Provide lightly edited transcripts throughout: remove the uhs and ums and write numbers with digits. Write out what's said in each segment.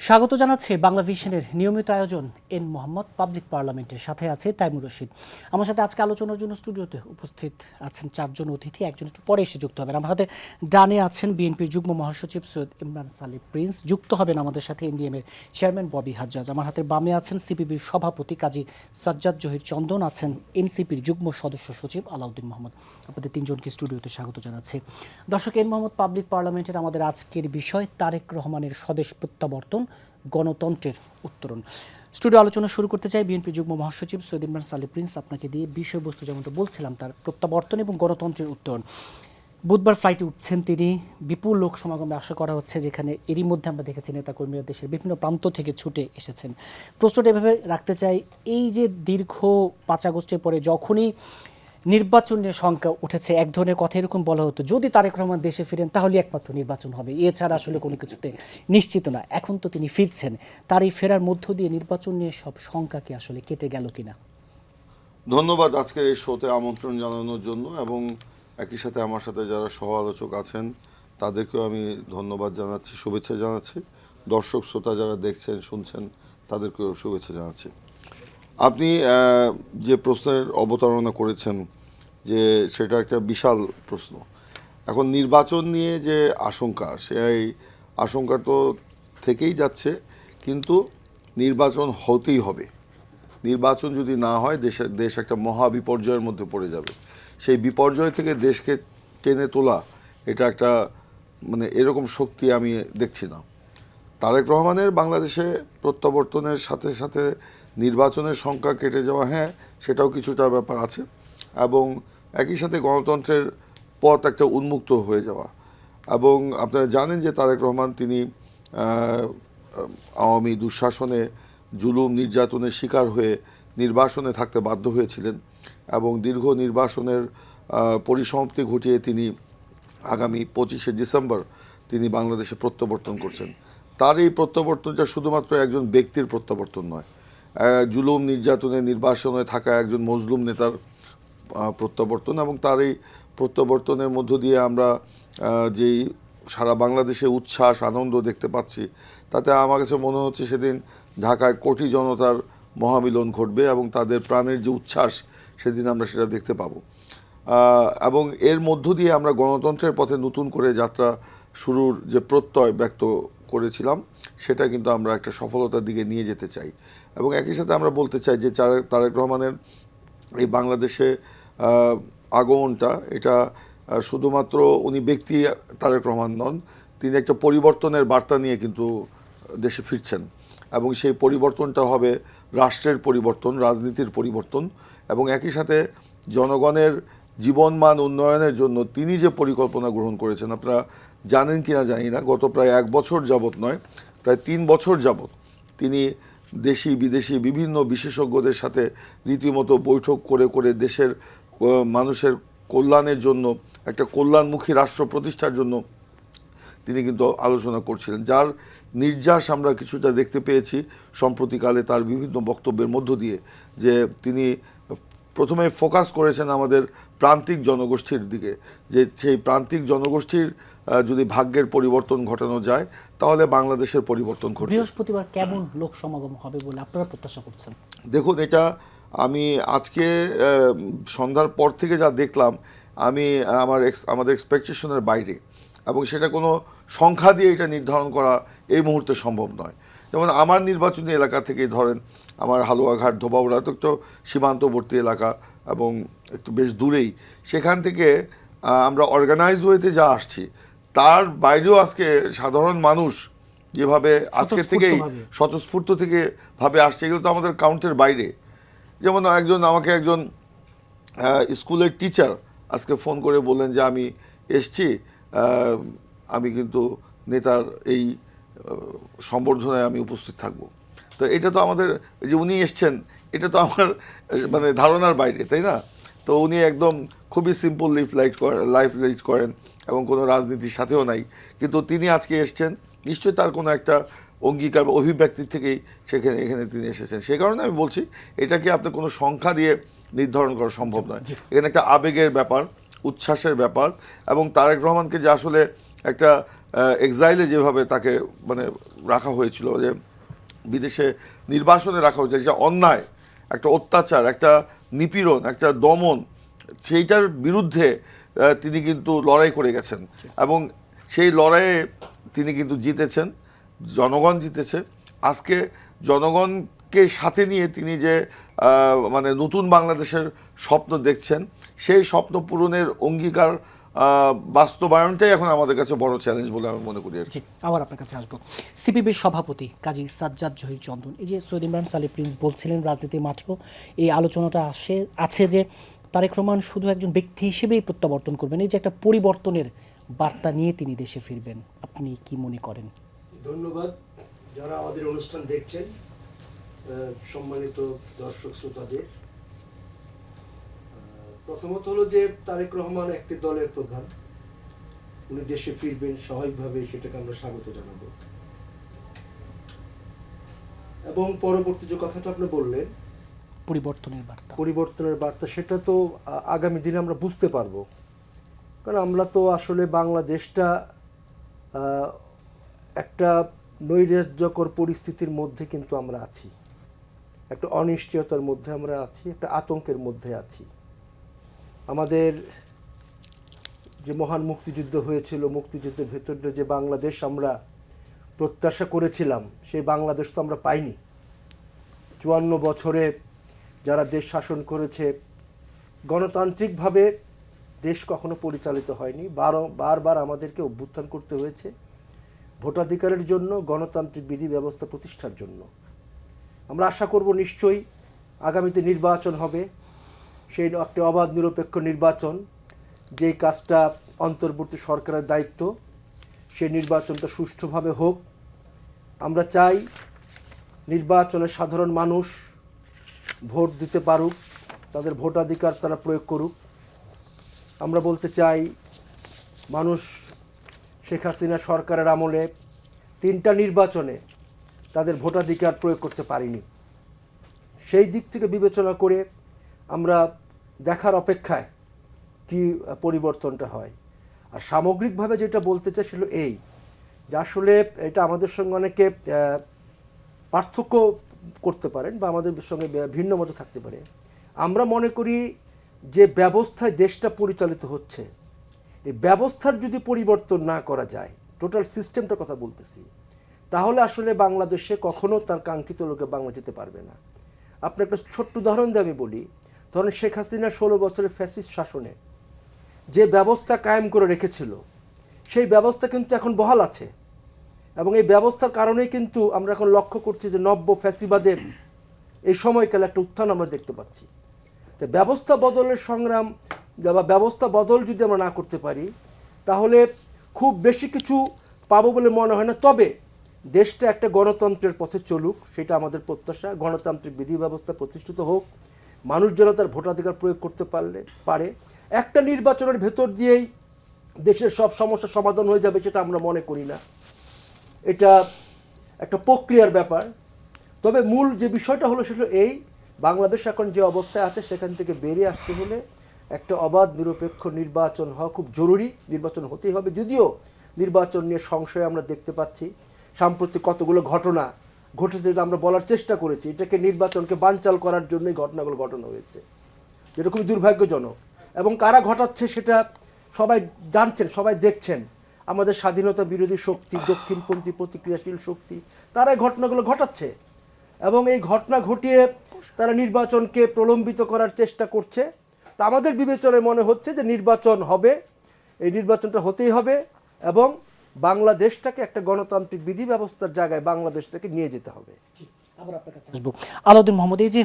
স্বাগত জানাচ্ছি বাংলা ভিশনের নিয়মিত আয়োজন এন মোহাম্মদ পাবলিক পার্লামেন্টের সাথে আছে তাইমুর রশিদ। আমার সাথে আজকে আলোচনার জন্য স্টুডিওতে উপস্থিত আছেন চারজন অতিথি, একজন একটু পরে এসে যুক্ত হবেন। আমার হাতে ডানে আছেন বিএনপির যুগ্ম মহাসচিব সৈয়দ ইমরান সালিম প্রিন্স, যুক্ত হবেন আমাদের সাথে এনডিএম এর চেয়ারম্যান ববি হাজ্জাজ। আমার হাতের বামে আছেন সিপিবির সভাপতি কাজী সাজ্জাদ জহির চন্দন, আছেন এনসিপির যুগ্ম সদস্য সচিব আলাউদ্দিন মোহাম্মদ। আপনাদের তিনজনকে স্টুডিওতে স্বাগত জানাচ্ছি। দর্শক, এন মোহাম্মদ পাবলিক পার্লামেন্টের আমাদের আজকের বিষয় তারেক রহমানের স্বদেশ প্রত্যাবর্তন, গণতন্ত্রের উত্তরণ। স্টুডিও আলোচনা শুরু করতে চাই বিএনপি যুগ্ম মহাসচিব সৈয়দ ইমরান সালিম প্রিন্স, আপনাকে দিয়ে বিষয়বস্তু যেমনটা বলছিলাম তার প্রত্যাবর্তন এবং গণতন্ত্রের উত্তরণ। বুধবার ফ্লাইটে উঠছেন তিনি, বিপুল লোক সমাগমে আশা করা হচ্ছে, যেখানে এরই মধ্যে আমরা দেখেছি নেতাকর্মীরা দেশের বিভিন্ন প্রান্ত থেকে ছুটে এসেছেন। প্রশ্নটা এভাবে রাখতে চাই, এই যে দীর্ঘ 5 আগস্টের পরে যখনই নির্বাচনের সংখ্যা উঠেছে, এক ধরনের কথা এরকম বলা হতো যদি তারেক রহমান দেশে ফিরেন তাহলে একমাত্র নির্বাচন হবে, এছাড়া আসলে কোনো কিছুতে নিশ্চিত না। এখন তো তিনি ফিরছেন, তার এই ফেরার মধ্য দিয়ে নির্বাচন নিয়ে সব সংখ্যা কি আসলে কেটে গেল কিনা? ধন্যবাদ আজকের এই শোতে আমন্ত্রণ জানানোর জন্য, এবং একই সাথে আমার সাথে যারা সহ আলোচক আছেন তাদেরকেও আমি ধন্যবাদ জানাচ্ছি, শুভেচ্ছা জানাচ্ছি। দর্শক শ্রোতা যারা দেখছেন শুনছেন তাদেরকেও শুভেচ্ছা জানাচ্ছি। আপনি যে প্রশ্নের অবতারণা করেছেন যে সেটা একটা বিশাল প্রশ্ন। এখন নির্বাচন নিয়ে যে আশঙ্কা, সেই আশঙ্কা তো থেকেই যাচ্ছে, কিন্তু নির্বাচন হতেই হবে। নির্বাচন যদি না হয় দেশ একটা মহা বিপর্যয়ের মধ্যে পড়ে যাবে। সেই বিপর্যয় থেকে দেশকে টেনে তোলা, এটা একটা মানে এরকম শক্তি আমি দেখছি না। তারেক রহমানের বাংলাদেশে প্রত্যাবর্তনের সাথে সাথে নির্বাচনের সংখ্যা কেটে যাওয়া, হ্যাঁ সেটাও কিছুটা ব্যাপার আছে, এবং একই সাথে গণতন্ত্রের পথ একটা উন্মুক্ত হয়ে যাওয়া। এবং আপনারা জানেন যে তারেক রহমান তিনি আওয়ামী দুঃশাসনে, জুলুম নির্যাতনের শিকার হয়ে নির্বাসনে থাকতে বাধ্য হয়েছিলেন, এবং দীর্ঘ নির্বাসনের পরিসমাপ্তি ঘটিয়ে তিনি আগামী 25শে ডিসেম্বর তিনি বাংলাদেশে প্রত্যাবর্তন করছেন। তার এই প্রত্যাবর্তনটা শুধুমাত্র একজন ব্যক্তির প্রত্যাবর্তন নয়, জুলুম নির্যাতনে নির্বাসনে থাকা একজন মজলুম নেতার প্রত্যাবর্তন। এবং তার এই প্রত্যাবর্তনের মধ্য দিয়ে আমরা যেই সারা বাংলাদেশে উচ্ছ্বাস আনন্দ দেখতে পাচ্ছি, তাতে আমার কাছে মনে হচ্ছে সেদিন ঢাকায় কোটি জনতার মহামিলন ঘটবে, এবং তাদের প্রাণের যে উচ্ছ্বাস সেদিন আমরা সেটা দেখতে পাবো। এবং এর মধ্য দিয়ে আমরা গণতন্ত্রের পথে নতুন করে যাত্রা শুরুর যে প্রত্যয় ব্যক্ত করেছিলাম, সেটা কিন্তু আমরা একটা সফলতার দিকে নিয়ে যেতে চাই। এবং একই সাথে আমরা বলতে চাই যে তারেক রহমানের এই বাংলাদেশে আগমনটা, এটা শুধুমাত্র উনি ব্যক্তি তারেক রহমান নন, তিনি একটা পরিবর্তনের বার্তা নিয়ে কিন্তু দেশে ফিরছেন। এবং সেই পরিবর্তনটা হবে রাষ্ট্রের পরিবর্তন, রাজনীতির পরিবর্তন, এবং একই সাথে জনগণের জীবনমান উন্নয়নের জন্য তিনি যে পরিকল্পনা গ্রহণ করেছেন, আপনারা জানেন কিনা জানি না, গত প্রায় 1 বছর যাবৎ নয়, প্রায় 3 বছর যাবৎ তিনি দেশি বিদেশি বিভিন্ন বিশেষজ্ঞদের সাথে রীতিমতো বৈঠক করে করে দেশের মানুষের কল্যাণের জন্য, একটা কল্যাণমুখী রাষ্ট্র প্রতিষ্ঠার জন্য তিনি কিন্তু আলোচনা করছিলেন, যার নির্যাস আমরা কিছুটা দেখতে পেয়েছি সম্প্রতিকালে তার বিভিন্ন বক্তব্যের মধ্য দিয়ে। যে তিনি প্রথমে ফোকাস করেছেন আমাদের প্রান্তিক জনগোষ্ঠীর দিকে, যে সেই প্রান্তিক জনগোষ্ঠীর যদি ভাগ্যের পরিবর্তন ঘটানো যায় তাহলে বাংলাদেশের পরিবর্তন ঘটবে। বৃহস্পতিবার কেমন লোক সমাগম হবে বলে আপনারা প্রত্যাশা করছেন? দেখুন, এটা আমি আজকে সন্ধ্যার পর থেকে যা দেখলাম, আমাদের এক্সপেকটেশনের বাইরে, এবং সেটা কোনো সংখ্যা দিয়ে এটা নির্ধারণ করা এই মুহূর্তে সম্ভব নয়। যেমন আমার নির্বাচনী এলাকা থেকেই ধরেন, আমার হালুয়াঘাট ধোবাউড়া তো একটু সীমান্তবর্তী এলাকা এবং একটু বেশ দূরেই, সেখান থেকে আমরা অর্গানাইজ ওয়েতে যা আসছি, তার বাইরেও আজকে সাধারণ মানুষ যেভাবে আজকের থেকেই স্বতঃস্ফূর্ত থেকে ভাবে আসছে, এগুলো তো আমাদের কাউন্টের বাইরে। যেমন আমাকে একজন স্কুলের টিচার আজকে ফোন করে বললেন যে আমি এসছি, আমি কিন্তু নেতার এই সম্বর্ধনায় আমি উপস্থিত থাকব। তো এটা তো আমাদের, যে উনি এসছেন, এটা তো আমার মানে ধারণার বাইরে, তাই না? তো উনি একদম খুবই সিম্পল লাইফ লিড করেন, এবং কোনো রাজনীতির সাথেও নাই, কিন্তু তিনি আজকে এসছেন, নিশ্চয়ই তার কোনো একটা অঙ্গীকার বা অভিব্যক্তির থেকেই এখানে তিনি এসেছেন। সেই কারণে আমি বলছি, এটাকে আপনার কোনো সংখ্যা দিয়ে নির্ধারণ করা সম্ভব নয়। এখানে একটা আবেগের ব্যাপার, উচ্ছ্বাসের ব্যাপার, এবং তারেক রহমানকে যে আসলে একটা এক্সাইলে যেভাবে তাকে মানে রাখা হয়েছিল, যে বিদেশে নির্বাসনে রাখা হয়েছিল, যেটা অন্যায়, একটা অত্যাচার, একটা নিপীড়ন, একটা দমন, সেইটার বিরুদ্ধে তিনি কিন্তু লড়াই করে গেছেন এবং সেই লড়াইয়ে তিনি কিন্তু জিতেছেন, জনগণ জিতেছে। আজকে জনগণকে সাথে নিয়ে তিনি যে মানে নতুন বাংলাদেশের স্বপ্ন দেখছেন, সেই স্বপ্ন পূরণের অঙ্গীকার বাস্তবায়নটাই এখন আমাদের কাছে বড় চ্যালেঞ্জ বলে আমি মনে করি। জি, আবার আপনার কাছে আসবো। সিপিবির সভাপতি কাজী সাজ্জাদ জহির চন্দন, এই যে সৈয়দ ইমরান সালি প্রিন্স বলছিলেন রাজনীতির মাঠেও এই আলোচনাটা আছে যে তারেক রহমান শুধু একজন ব্যক্তি হিসেবেই প্রত্যাবর্তন করবেন, এই যে একটা পরিবর্তনের বার্তা নিয়ে তিনি দেশে ফিরবেন, আপনি কি মনে করেন? ধন্যবাদ যারা আমাদের অনুষ্ঠান দেখছেন, সম্মানিত দর্শক শ্রোতাদের। প্রথমত হলো যে তারেক রহমান একটি দলের প্রধান, উনি দেশে ফিরবেন স্বাভাবিকভাবে, সেটাকে আমরা স্বাগত জানাবো। এবং পরবর্তী যে কথাটা আপনি বললেন পরিবর্তনের বার্তা, সেটা তো আগামী দিনে আমরা বুঝতে পারবো। কারণ আমরা তো আসলে বাংলাদেশটা একটা নৈরাজ্যকর পরিস্থিতির মধ্যে কিন্তু আমরা আছি, একটা অনিশ্চয়তার মধ্যে আমরা আছি, একটা আতঙ্কের মধ্যে আছি। আমাদের যে মহান মুক্তিযুদ্ধ হয়েছিল, মুক্তিযুদ্ধের ভেতর দিয়ে যে বাংলাদেশ আমরা প্রত্যাশা করেছিলাম, সেই বাংলাদেশ তো আমরা পাইনি। 54 বছরে যারা দেশ শাসন করেছে, গণতান্ত্রিকভাবে দেশ কখনো পরিচালিত হয়নি। বারবার আমাদেরকে অভ্যুত্থান করতে হয়েছে ভোটাধিকারের জন্য, গণতান্ত্রিক বিধি ব্যবস্থা প্রতিষ্ঠার জন্য। আমরা আশা করব নিশ্চয়ই আগামীতে নির্বাচন হবে, সেই একটা অবাধ নিরপেক্ষ নির্বাচন, যেই কাজটা অন্তর্বর্তী সরকারের দায়িত্ব, সেই নির্বাচনটা সুষ্ঠুভাবে হোক। আমরা চাই নির্বাচনে সাধারণ মানুষ ভোট দিতে পারুক, তাদের ভোটাধিকার তারা প্রয়োগ করুক। আমরা বলতে চাই, মানুষ শেখ হাসিনা সরকারের আমলে 3টা নির্বাচনে তাদের ভোটাধিকার প্রয়োগ করতে পারিনি। সেই দিক থেকে বিবেচনা করে আমরা দেখার অপেক্ষায় কি পরিবর্তনটা হয়। আর সামগ্রিকভাবে যেটা বলতে চাই সেটা এই, যে আসলে এটা আমাদের সঙ্গে অনেকে পার্থক্য করতে পারেন বা আমাদের সঙ্গে ভিন্ন মতো থাকতে পারে। আমরা মনে করি যে ব্যবস্থায় দেশটা পরিচালিত হচ্ছে, এই ব্যবস্থার যদি পরিবর্তন না করা যায়, টোটাল সিস্টেমটার কথা বলতেছি, তাহলে আসলে বাংলাদেশে কখনো তার কাঙ্ক্ষিত লোকে বাংলা যেতে পারবে না। আপনার একটা ছোট্ট উদাহরণ দিয়ে আমি বলি, ধরেন শেখ হাসিনা 16 বছরের ফ্যাসিস্ট শাসনে যে ব্যবস্থা কায়েম করে রেখেছিল, সেই ব্যবস্থা কিন্তু এখন বহাল আছে। এবং এই ব্যবস্থার কারণেই কিন্তু আমরা এখন লক্ষ্য করছি যে নব্য ফ্যাসিবাদের এই সময়কালে একটা উত্থান আমরা দেখতে পাচ্ছি। তো ব্যবস্থা বদলের সংগ্রাম বা ব্যবস্থা বদল যদি আমরা না করতে পারি, তাহলে খুব বেশি কিছু পাবো বলে মনে হয় না। তবে দেশটা একটা গণতন্ত্রের পথে চলুক, সেটা আমাদের প্রত্যাশা। গণতান্ত্রিক বিধি ব্যবস্থা প্রতিষ্ঠিত হোক, মানুষ যেন তার ভোটাধিকার প্রয়োগ করতে পারে। একটা নির্বাচনের ভেতর দিয়েই দেশের সব সমস্যার সমাধান হয়ে যাবে সেটা আমরা মনে করি না। এটা একটা প্রক্রিয়ার ব্যাপার। তবে মূল যে বিষয়টা হলো সেটা এই, বাংলাদেশ এখন যে অবস্থায় আছে সেখান থেকে বেরিয়ে আসতে হলে একটা অবাধ নিরপেক্ষ নির্বাচন হওয়া খুব জরুরি। নির্বাচন হতেই হবে, যদিও নির্বাচন নিয়ে সংশয় আমরা দেখতে পাচ্ছি। সাম্প্রতিক কতগুলো ঘটনা ঘটেছে, যেটা আমরা বলার চেষ্টা করেছি, এটাকে নির্বাচনকে বানচাল করার জন্যই ঘটনাগুলো ঘটানো হয়েছে, যেটা খুবই দুর্ভাগ্যজনক। এবং কারা ঘটাচ্ছে সেটা সবাই জানছেন, সবাই দেখছেন। আমাদের স্বাধীনতা বিরোধী শক্তি, দক্ষিণপন্থী প্রতিক্রিয়াশীল শক্তি, তারাই ঘটনাগুলো ঘটাচ্ছে। এবং এই ঘটনা ঘটিয়ে তারা নির্বাচনকে প্রলম্বিত করার চেষ্টা করছে। তা আমাদের বিবেচনায় মনে হচ্ছে যে নির্বাচন হবে, এই নির্বাচনটা হতেই হবে এবং বাংলাদেশটাকে একটা গণতান্ত্রিক বিধি ব্যবস্থার জায়গায় বাংলাদেশটাকে নিয়ে যেতে হবে। আবার আপনার কাছে আসবো। আলাউদ্দিন মোহাম্মদ, এই যে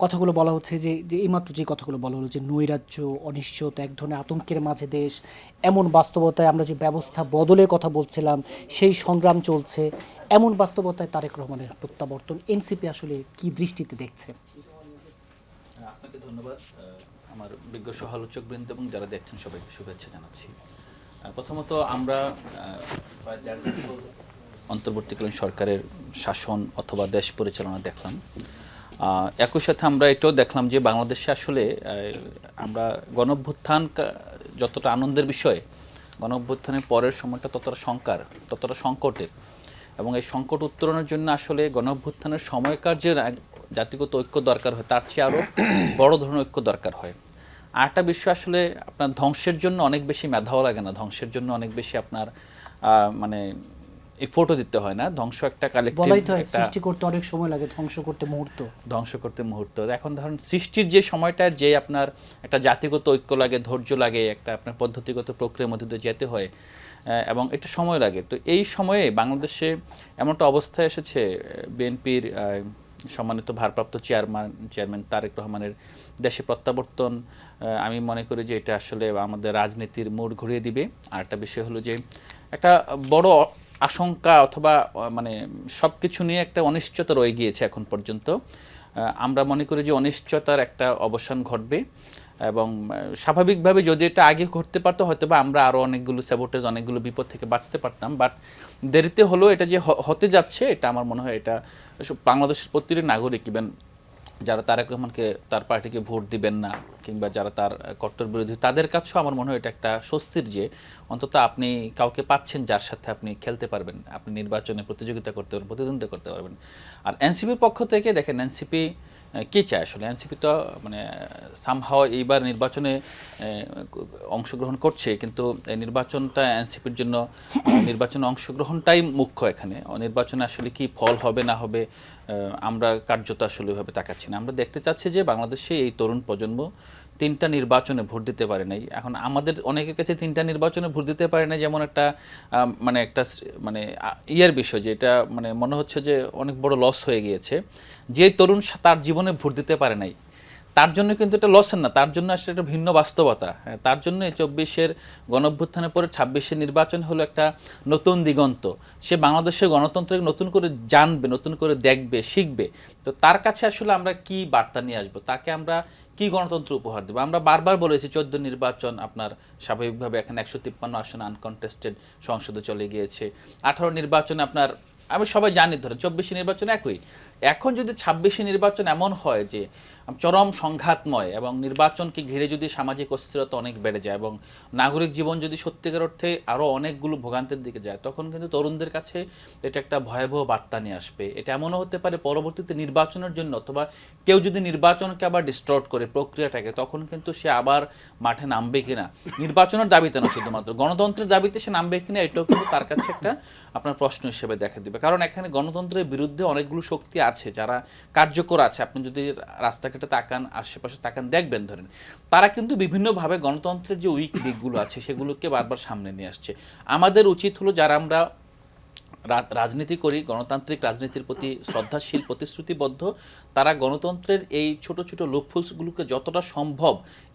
কথাগুলো বলা হচ্ছে, যে এইমাত্র যে কথাগুলো বলা হলো, যে নৈরাজ্য, অনিশ্চয়তা, এক ধরনের আতঙ্কের মাঝে দেশ, এমন বাস্তবতায় আমরা যে ব্যবস্থা বদলের কথা বলছিলাম, সেই সংগ্রাম চলছে, এমন বাস্তবতায় তারেক রহমানের প্রত্যাবর্তন এনসিপি আসলে কি দৃষ্টিতে দেখছে? আপনাকে ধন্যবাদ, আমার বিজ্ঞ সহালোচকবৃন্দ এবং যারা দেখছেন সবাইকে শুভেচ্ছা জানাচ্ছি। প্রথমত আমরা অন্তর্বর্তীকালীন সরকারের শাসন অথবা দেশ পরিচালনা দেখলাম। একই সাথে আমরা এটাও দেখলাম যে বাংলাদেশে আসলে আমরা গণঅভ্যুত্থান যতটা আনন্দের বিষয়, গণঅভ্যুত্থানের পরের সময়টা ততটা সংকটের, এবং এই সংকট উত্তরণের জন্য আসলে গণঅভ্যুত্থানের সময়কার যে জাতিগত ঐক্য দরকার হয় তার চেয়ে আরও বড় ধরনের ঐক্য দরকার হয়। আর একটা বিষয় আসলে আপনার ধ্বংসের জন্য অনেক বেশি মেধাও লাগে না, ধ্বংসের জন্য অনেক বেশি আপনার মানে এফোর্টও দিতে হয় না। ধ্বংস একটা কালেক্টিভ, বলাই তো হয় সৃষ্টি করতে অনেক সময় লাগে, ধ্বংস করতে মুহূর্ত। এখন ধরুন সৃষ্টির যে সময়টার যে আপনার একটা জাতিগত ঐক্য লাগে, ধৈর্য লাগে, একটা আপনার পদ্ধতিগত প্রক্রিয়ার মধ্যে দিয়ে যেতে হয়, এবং এটা সময় লাগে। তো এই সময়ে বাংলাদেশে এমন একটা অবস্থায় এসেছে, বিএনপির সম্মানিত ভারপ্রাপ্ত চেয়ারম্যান তারেক রহমানের দেশে প্রত্যাবর্তন, আমি মনে করি যে এটা আসলে আমাদের রাজনীতির মোড় ঘুরিয়ে দিবে। আর একটা বিষয় হলো যে একটা বড় আশঙ্কা অথবা মানে সব কিছু নিয়ে একটা অনিশ্চয়তা রয়ে গিয়েছে এখন পর্যন্ত। আমরা মনে করি যে অনিশ্চয়তার একটা অবসান ঘটবে, এবং স্বাভাবিকভাবে যদি এটা আগে ঘটতে পারতো হয়তো বা আমরা আরও অনেকগুলো স্যাবোটেজ, অনেকগুলো বিপদ থেকে বাঁচতে পারতাম। বাট দেরিতে হলেও এটা যে হতে যাচ্ছে, এটা আমার মনে হয় এটা বাংলাদেশের প্রতিটি নাগরিক, ইভেন যারা তারেক রহমানকে, তার পার্টিকে ভোট দিবেন না কিংবা যারা তার কট্টর বিরোধী, তাদের কাছেও আমার মনে হয় এটা একটা স্বস্তির যে অন্তত আপনি কাউকে পাচ্ছেন যার সাথে আপনি খেলতে পারবেন, আপনি নির্বাচনে প্রতিযোগিতা করতে পারবেন, প্রতিদ্বন্দ্বিতা করতে পারবেন। আর এনসিপির পক্ষ থেকে দেখেন, এনসিপি কী চায় আসলে? এনসিপি তো মানে সামহাও এইবার নির্বাচনে অংশগ্রহণ করছে, কিন্তু এই নির্বাচনটা এনসিপির জন্য নির্বাচনে অংশগ্রহণটাই মুখ্য। এখানে নির্বাচনে আসলে কি ফল হবে না হবে আমরা কার্যত আসলে ওইভাবে তাকাচ্ছি না। আমরা দেখতে চাচ্ছি যে বাংলাদেশে এই তরুণ প্রজন্ম 3টা নির্বাচনে ভোট দিতে পারে নাই। এখন আমাদের অনেকের কাছে 3টা নির্বাচনে ভোট দিতে পারে নাই যেমন একটা মানে ইয়ের বিষয়, যে এটা মানে মনে হচ্ছে যে অনেক বড় লস হয়ে গিয়েছে। যে তরুণ তার জীবনে ভোট দিতে পারে নাই, তার জন্য কিন্তু এটা লসের না, তার জন্য আসলে একটা ভিন্ন বাস্তবতা। তার জন্য 24-এর গণঅভ্যুত্থানের পরে 26-এর নির্বাচন হলো একটা নতুন দিগন্ত। সে বাংলাদেশের গণতন্ত্রকে নতুন করে জানবে, নতুন করে দেখবে, শিখবে। তো তার কাছে আসলে আমরা কি বার্তা নিয়ে আসবো, তাকে আমরা কি গণতন্ত্র উপহার দেবো? আমরা বারবার বলেছি 14 নির্বাচন আপনার স্বাভাবিকভাবে এখন 153 আসন আনকনটেস্টেড সংসদে চলে গিয়েছে। 18 নির্বাচনে আপনার আমি সবাই জানি, ধরেন 24 নির্বাচন একই। এখন যদি 26 নির্বাচন এমন হয় যে চরম সংঘাতময় এবং নির্বাচনকে ঘিরে যদি সামাজিক অস্থিরতা অনেক বেড়ে যায় এবং নাগরিক জীবন যদি সত্যিকার অর্থে আরও অনেকগুলো ভোগান্তির দিকে যায়, তখন কিন্তু তরুণদের কাছে এটা একটা ভয়াবহ বার্তা নিয়ে আসবে। এটা এমনও হতে পারে পরবর্তীতে নির্বাচনের জন্য, অথবা কেউ যদি নির্বাচনকে আবার ডিস্টর্ট করে প্রক্রিয়াটাকে, তখন কিন্তু সে আবার মাঠে নামবে কিনা, নির্বাচনের দাবিতে না শুধুমাত্র গণতন্ত্রের দাবিতে সে নামবে কিনা, এটাও কিন্তু তার কাছে একটা আপনার প্রশ্ন হিসেবে দেখা দিবে। কারণ এখানে গণতন্ত্রের বিরুদ্ধে অনেকগুলো শক্তি আছে যারা কার্যকর আছে। আপনি যদি রাস্তাঘাটে তাকান, আশেপাশে তাকান, দেখবেন ধরেন তারা কিন্তু বিভিন্নভাবে গণতন্ত্রের যে উইক দিকগুলো আছে সেগুলোকে বারবার সামনে নিয়ে আসছে। আমাদের উচিত হলো, যারা আমরা রাজনীতি করি, গণতান্ত্রিক রাজনীতির প্রতি শ্রদ্ধাশীল, প্রতিশ্রুতিবদ্ধ, তারা গণতন্ত্রের এই ছোট ছোট লুপহোলসগুলোকে যতটা সম্ভব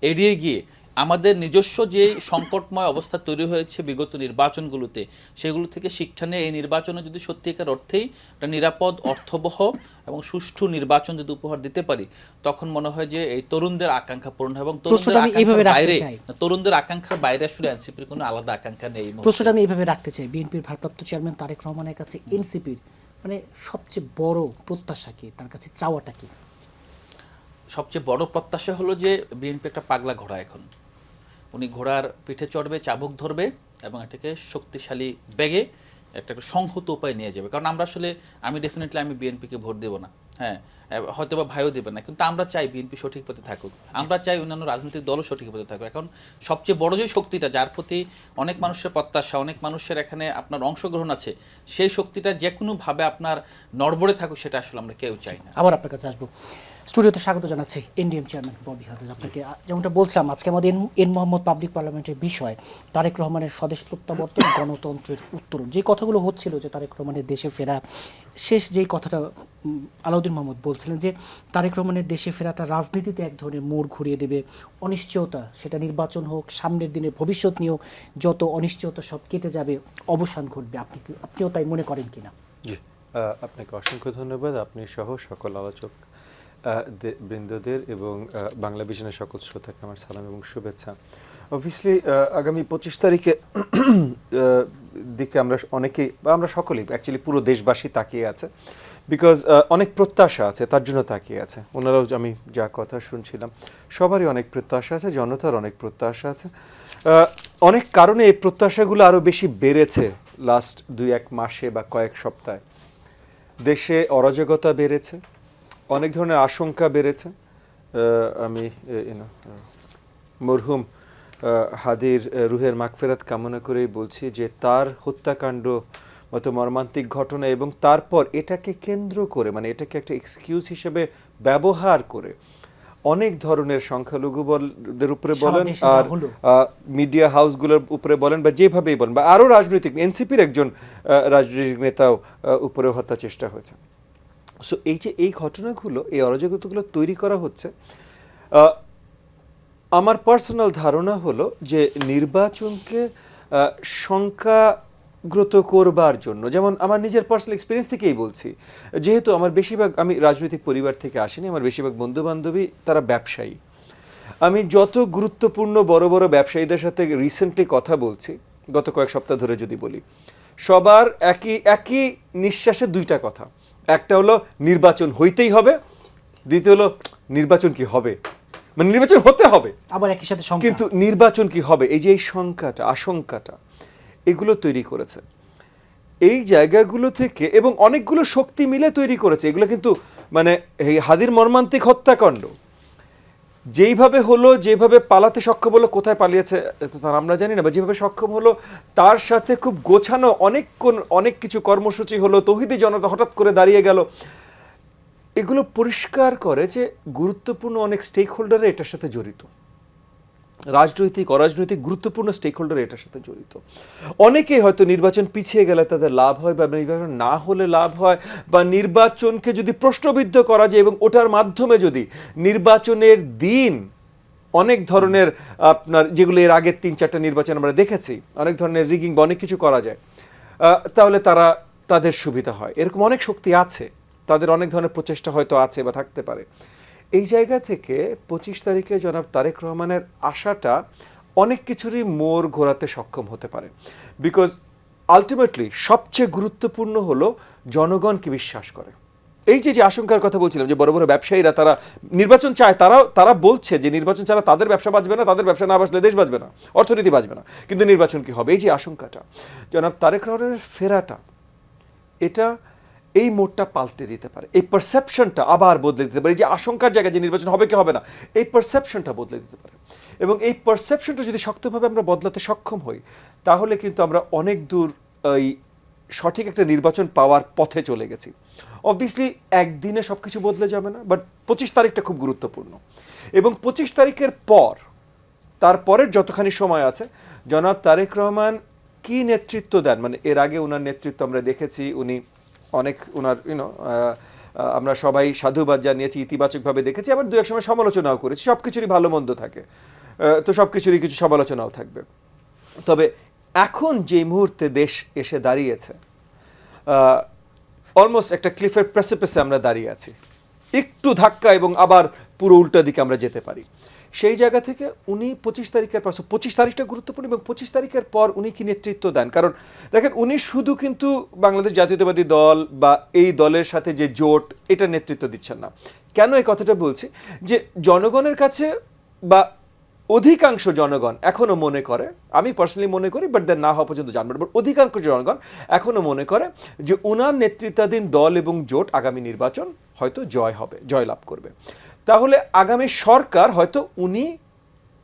এড়িয়ে গিয়ে আমাদের নিজস্ব যে সংকটময় অবস্থা তৈরি হয়েছে বিগত নির্বাচনগুলোতে, সেগুলো থেকে শিক্ষা নিয়ে এই নির্বাচনে যদি সত্যিকার অর্থেই একটা নিরাপদ, অর্থবহ এবং সুষ্ঠু নির্বাচন যদি উপহার দিতে পারি, তখন মনে হয় যে এই তরুণদের আকাঙ্ক্ষা পূরণ হবে। এবং তরুণদের আকাঙ্ক্ষার বাইরে আসলে এনসিপির কোনো আলাদা আকাঙ্ক্ষা নেই। প্রশ্নটা আমি এইভাবে রাখতে চাই, বিএনপির ভারপ্রাপ্ত চেয়ারম্যান তারেক রহমানের কাছে এনসিপির মানে সবচেয়ে বড় প্রত্যাশা কি, তার কাছে চাওয়াটা কি? সবচেয়ে বড় প্রত্যাশা হলো যে বিএনপি একটা পাগলা ঘোড়া, এখন উনি ঘোড়ার পিঠে চড়বে, চাবুক ধরবে এবং এটাকে শক্তিশালী ব্যাগে একটা সংহত উপায় নিয়ে যাবে। কারণ আমরা আসলে আমি বিএনপিকে ভোট দেবো না, হ্যাঁ, হয়তো বা ভাইও দেবেন না, কিন্তু আমরা চাই বিএনপি সঠিক পথে থাকুক, আমরা চাই অন্যান্য রাজনৈতিক দলও সঠিক পথে থাকুক। এখন সবচেয়ে বড় যে শক্তিটা, যার প্রতি অনেক মানুষের প্রত্যাশা, অনেক মানুষের এখানে আপনার অংশগ্রহণ আছে, সেই শক্তিটা যে কোনোভাবে আপনার নড়বড়ে থাকুক, সেটা আসলে আমরা কেউ চাই না। আবার আপনার কাছে আসবো। স্টুডিওতে স্বাগত জানাচ্ছি এনডিএম চেয়ারম্যান ববি হাজার আপনাকে। যেমনটা বলছিলাম, আজকে আমাদের এন মোহাম্মদ পাবলিক পার্লামেন্টের বিষয় তারেক রহমানের স্বদেশ প্রত্যাবর্তন, গণতন্ত্রের উত্তরণ। যে কথাগুলো হচ্ছিল যে তারেক রহমানের দেশে ফেরা, শেষ যেই কথাটা আলাউদ্দিন মোহাম্মদ বলছিলেন যে তারেক রহমানের দেশে ফেরাটা রাজনীতিতে এক ধরনের মোড় ঘুরিয়ে দেবে, অনিশ্চয়তা, সেটা নির্বাচন হোক, সামনের দিনের ভবিষ্যৎ নিয়েও যত অনিশ্চয়তা সব কেটে যাবে, অবসান ঘটবে। আপনিও তাই মনে করেন কিনা? জি, আপনাকে অসংখ্য ধন্যবাদ, আপনি সহ সকল আলোচক বৃন্দদের এবং বাংলা ভিশনের সকল শ্রোতাকে আমার সালাম এবং শুভেচ্ছা। অবভিয়াসলি আগামী 25 তারিখে দিকে আমরা অনেকেই বা আমরা সকলেই অ্যাকচুয়ালি পুরো দেশবাসী তাকিয়ে আছে, বিকজ অনেক প্রত্যাশা আছে, তার জন্য তাকিয়ে আছে। ওনারাও আমি যা কথা শুনছিলাম, সবারই অনেক প্রত্যাশা আছে, জনতার অনেক প্রত্যাশা আছে। অনেক কারণে এই প্রত্যাশাগুলো আরো বেশি বেড়েছে লাস্ট 2-1 মাসে বা কয়েক সপ্তাহে। দেশে অরাজকতা বেড়েছে, অনেক ধরনের আশঙ্কা বেড়েছে। আমি মরহুম হাদির রুহের মাগফিরাত কামনা করেই বলছি যে তার হত্যাকাণ্ড মতো মর্মান্তিক ঘটনা এবং তারপর এটাকে কেন্দ্র করে, মানে এটাকে একটা এক্সকিউজ হিসেবে ব্যবহার করে অনেক ধরনের সংখ্যালঘুদের উপরে বলেন আর মিডিয়া হাউসগুলোর উপরে বলেন বা যেভাবেই বলেন, বা আরও রাজনৈতিক এনসিপির একজন রাজনৈতিক নেতাও উপরে হত্যা চেষ্টা হয়েছে। সো এই যে এই ঘটনাগুলো, এই অরাজকতাগুলো তৈরি করা হচ্ছে, আমার পার্সোনাল ধারণা হলো যে নির্বাচনকে সংখ্যাগ্রত করবার জন্য, যেমন আমার নিজের পার্সোনাল এক্সপিরিয়েন্স থেকেই বলছি, যেহেতু আমার বেশিরভাগ, আমি রাজনৈতিক পরিবার থেকে আসিনি, আমার বেশিরভাগ বন্ধু বান্ধবী তারা ব্যবসায়ী। আমি যত গুরুত্বপূর্ণ বড় বড় ব্যবসায়ীদের সাথে রিসেন্টলি কথা বলছি, গত কয়েক সপ্তাহ ধরে যদি বলি, সবার একই নিঃশ্বাসে দুইটা কথা। একটা হলো নির্বাচন হইতেই হবে, দ্বিতীয় হলো নির্বাচন কি হবে, মানে নির্বাচন হতে হবে আবার একই সাথে সংখ্যা। কিন্তু নির্বাচন কি হবে, এই যে এই শঙ্কাটা, আশঙ্কাটা, এগুলো তৈরি করেছে এই জায়গাগুলো থেকে, এবং অনেকগুলো শক্তি মিলে তৈরি করেছে এগুলো। কিন্তু মানে এই হাদির মর্মান্তিক হত্যাকাণ্ড যেইভাবে হলো, যেভাবে পালাতে সক্ষম হলো, কোথায় পালিয়েছে তার আমরা জানি না, বা যেভাবে সক্ষম হলো তার সাথে খুব গোছানো অনেক কিছু কর্মসূচি হলো, তৌহিদি জনতা হঠাৎ করে দাঁড়িয়ে গেল, এগুলো পরিষ্কার করে যে গুরুত্বপূর্ণ অনেক স্টেক হোল্ডাররা এটার সাথে জড়িত, রাজনৈতিক অরাজনৈতিক গুরুত্বপূর্ণ স্টেক হোল্ডার এটার সাথে জড়িত। অনেকেই হয়তো নির্বাচন পিছিয়ে গেলে তাদের লাভ হয়, বা নির্বাচন না হলে লাভ হয়, বা নির্বাচনকে যদি প্রশ্নবিদ্ধ করা যায় এবং ওটার মাধ্যমে যদি নির্বাচনের দিন অনেক ধরনের আপনার, যেগুলো এর আগের 3-4টা নির্বাচন আমরা দেখেছি, অনেক ধরনের রিগিং বা অনেক কিছু করা যায়, তাহলে তাদের সুবিধা হয়। এরকম অনেক শক্তি আছে, তাদের অনেক ধরনের প্রচেষ্টা হয়তো আছে বা থাকতে পারে। এই জায়গা থেকে 25 তারিখে জনাব তারেক রহমানের আশাটা অনেক কিছুরই মোড় ঘোরাতে সক্ষম হতে পারে। বিকজ আলটিমেটলি সবচেয়ে গুরুত্বপূর্ণ হলো জনগণ কি বিশ্বাস করে। এই যে আশঙ্কার কথা বলছিলাম, যে বড় বড় ব্যবসায়ীরা তারা নির্বাচন চায়, তারা বলছে যে নির্বাচন ছাড়া তাদের ব্যবসা বাঁচবে না, তাদের ব্যবসা না বাঁচলে দেশ বাঁচবে না, অর্থনীতি বাঁচবে না, কিন্তু নির্বাচন কি হবে, এই যে আশঙ্কাটা, জনাব তারেক রহমানের ফেরাটা, এটা এই মোড়টা পাল্টে দিতে পারে, এই পারসেপশনটা আবার বদলে দিতে পারে। যে আশঙ্কার জায়গায় যে নির্বাচন হবে কি হবে না, এই পারসেপশনটা বদলে দিতে পারে। এবং এই পারসেপশনটা যদি শক্তভাবে আমরা বদলাতে সক্ষম হই, তাহলে কিন্তু আমরা অনেক দূর এই সঠিক একটা নির্বাচন পাওয়ার পথে চলে গেছি। অবভিয়াসলি একদিনে সব কিছু বদলে যাবে না, বাট 25 তারিখটা খুব গুরুত্বপূর্ণ। এবং 25 তারিখের পর, তারপরের যতখানি সময় আছে, জনাব তারেক রহমান কি নেতৃত্ব দেন, মানে এর আগে ওনার নেতৃত্ব আমরা দেখেছি, উনি অনেক ওনার আমরা সবাই সাধুবাদ জানিয়েছি, ইতিবাচকভাবে দেখেছি, আবার দু এক সময় সমালোচনাও করেছি, সব কিছুরই ভালো মন্দ থাকে, তো সব কিছুরই কিছু সমালোচনাও থাকবে। তবে এখন যে মুহূর্তে দেশ এসে দাঁড়িয়েছে, অলমোস্ট একটা ক্লিফের প্রেসিপিসে আমরা দাঁড়িয়ে আছি, একটু ধাক্কা এবং আবার পুরো উল্টো দিকে আমরা যেতে পারি। সেই জায়গা থেকে উনি 25 তারিখের পর, 25 তারিখটা গুরুত্বপূর্ণ, এবং 25 তারিখের পর উনি কি নেতৃত্ব দেন। কারণ দেখেন, উনি শুধু কিন্তু বাংলাদেশ জাতীয়তাবাদী দল বা এই দলের সাথে যে জোট, এটা নেতৃত্ব দিচ্ছেন না। কেন এই কথাটা বলছি, যে জনগণের কাছে বা অধিকাংশ জনগণ এখনো মনে করে, আমি পার্সোনালি মনে করি, বাট দেন না হওয়া পর্যন্ত জানবেন, বাট অধিকাংশ জনগণ এখনো মনে করে যে ওনার নেতৃত্বাধীন দল এবং জোট আগামী নির্বাচন হয়তো জয়লাভ করবে। তাহলে আগামী সরকার হয়তো উনি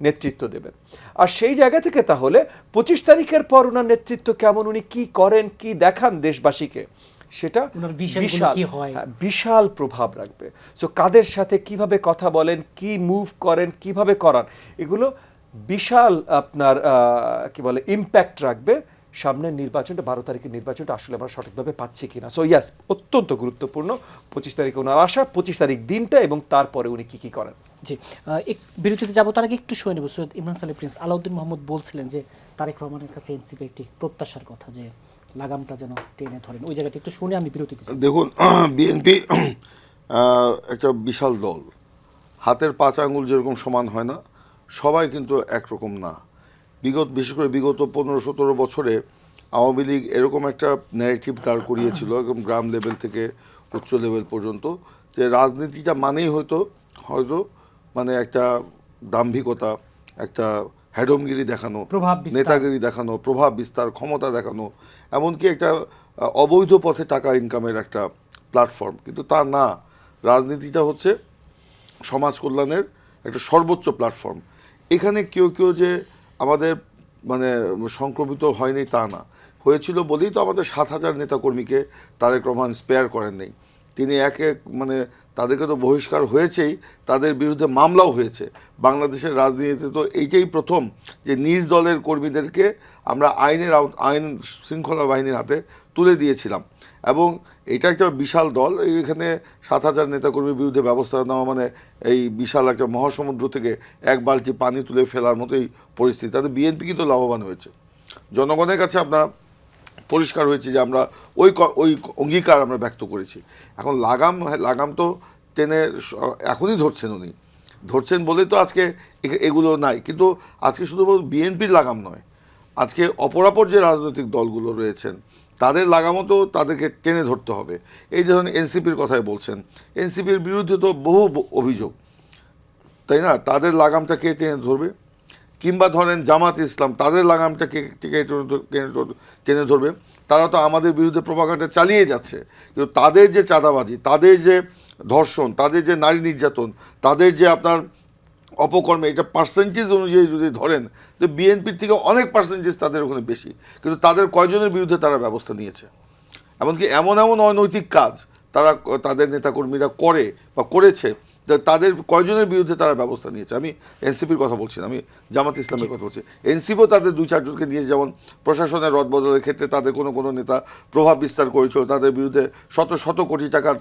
নেতৃত্ব দেবেন। আর সেই জায়গা থেকে তাহলে 25 তারিখের পর ওনার নেতৃত্ব কেমন, উনি কি করেন, কি দেখান দেশবাসীকে, সেটা বিশাল প্রভাব রাখবে। সো কাদের সাথে কিভাবে কথা বলেন, কি মুভ করেন, কিভাবে করান, এগুলো বিশাল আপনার কি বলে ইম্প্যাক্ট রাখবে সামনের নির্বাচনটা, 12 তারিখের নির্বাচনটা আসলে আমরা সঠিকভাবে পাচ্ছি কিনা। সো ইয়াস, অত্যন্ত গুরুত্বপূর্ণ 25 তারিখে ওনার আশা, 25 তারিখ দিনটা, এবং তারপরে উনি কি করেন। জি, বিরতিতে যাবো, তার আগে একটু শুনে নেব। সৈয়দ ইমরান সালে প্রিন্স আলাউদ্দিন মোহাম্মদ বলছিলেন যে তারেক রহমানের কাছে এনসিপি একটি প্রত্যাশার কথা, যে লাগামটা যেন টেনে ধরেন, ওই জায়গাটা একটু শুনে আমি বিরতিতে। দেখুন, বিএনপি একটা বিশাল দল, হাতের 5 আঙ্গুল যেরকম সমান হয় না, সবাই কিন্তু একরকম না। বিশেষ করে বিগত 15-17 বছরে আওয়ামী লীগ এরকম একটা ন্যারেটিভ দাঁড় করিয়েছিল, একদম গ্রাম লেভেল থেকে উচ্চ লেভেল পর্যন্ত, যে রাজনীতিটা মানেই হয়তো মানে একটা দাম্ভিকতা, একটা হ্যাডমগিরি দেখানো, প্রভাব বিস্তার। নেতাগিরি দেখানো, প্রভাব বিস্তার, ক্ষমতা দেখানো, এমনকি একটা অবৈধ পথে টাকা ইনকামের একটা প্ল্যাটফর্ম। কিন্তু তা না, রাজনীতিটা হচ্ছে সমাজ কল্যাণের একটা সর্বোচ্চ প্ল্যাটফর্ম। এখানে কেউ কেউ যে আমাদের মানে সংক্রমিত হয়নি তা না, হয়েছিল বলেই তো আমাদের 7,000 নেতাকর্মীকে তারেক রহমান স্পেয়ার করেন নেই। তিনি এক এক মানে তাদেরকে তো বহিষ্কার হয়েছেই, তাদের বিরুদ্ধে মামলাও হয়েছে। বাংলাদেশের রাজনীতিতে তো এইটাই প্রথম যে নিজ দলের কর্মীদেরকে আমরা আইন শৃঙ্খলা বাহিনীর হাতে তুলে দিয়েছিলাম। এবং এটা একটা বিশাল দল, এখানে 7,000 নেতাকর্মীর বিরুদ্ধে ব্যবস্থা নেওয়া মানে এই বিশাল একটা মহাসমুদ্র থেকে এক বালতি পানি তুলে ফেলার মতোই পরিস্থিতি। তাতে বিএনপি কিন্তু লাভবান হয়েছে, জনগণের কাছে আপনারা পরিষ্কার হয়েছে যে আমরা ওই অঙ্গীকার আমরা ব্যক্ত করেছি। এখন লাগাম তো টেনে এখনই ধরছেন বলেই তো আজকে এগুলো নাই। কিন্তু আজকে শুধু বিএনপির লাগাম নয়, আজকে অপরাপর যে রাজনৈতিক দলগুলো রয়েছেন তাদের লাগামও তো তাদেরকে টেনে ধরতে হবে। এই ধরুন এনসিপির কথাই বলছেন, এনসিপির বিরুদ্ধে তো বহু অভিযোগ, তাই না? তাদের লাগামটা কে টেনে ধরবে? কিংবা ধরেন জামাত ইসলাম, তাদের লাগামটা কে টেনে ধরবে? তারা তো আমাদের বিরুদ্ধে প্রপাগান্ডা চালিয়ে যাচ্ছে, কিন্তু তাদের যে চাঁদাবাজি, তাদের যে ধর্ষণ, তাদের যে নারী নির্যাতন, তাদের যে আপনার অপকর্মে, এটা পার্সেন্টেজ অনুযায়ী যদি ধরেন তো বিএনপির থেকে অনেক পার্সেন্টেজ তাদের ওখানে বেশি। কিন্তু তাদের কয়জনের বিরুদ্ধে তারা ব্যবস্থা নিয়েছে? এমনকি এমন অনৈতিক কাজ তাদের নেতাকর্মীরা করে বা করেছে, তাদের কয়জনের বিরুদ্ধে তারা ব্যবস্থা নিয়েছে? আমি এনসিপির কথা বলছি না, আমি জামাত ইসলামের কথা বলছি। এনসিপিও তাদের 2-4 জনকে নিয়েছে, যেমন প্রশাসনের রদবদলের ক্ষেত্রে তাদের কোনো নেতা প্রভাব বিস্তার করেছিল, তাদের বিরুদ্ধে শত কোটি টাকার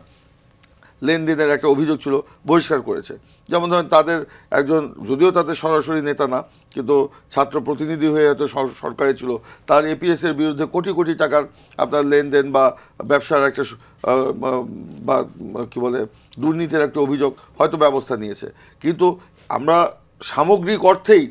লেনদেনের একটা অভিযোগ ছিল, বহিষ্কার করেছে। যেমন ধরেন তাদের একজন, যদিও তাদের সরাসরি নেতা না, কিন্তু ছাত্র প্রতিনিধি হয়ে হয়তো সরকারে ছিল, তার এপিএসের বিরুদ্ধে কোটি টাকার আপনার লেনদেন বা ব্যবসার একটা বা কী বলে দুর্নীতির একটা অভিযোগ হয়তো ব্যবস্থা নিয়েছে। কিন্তু আমরা সামগ্রিক অর্থেই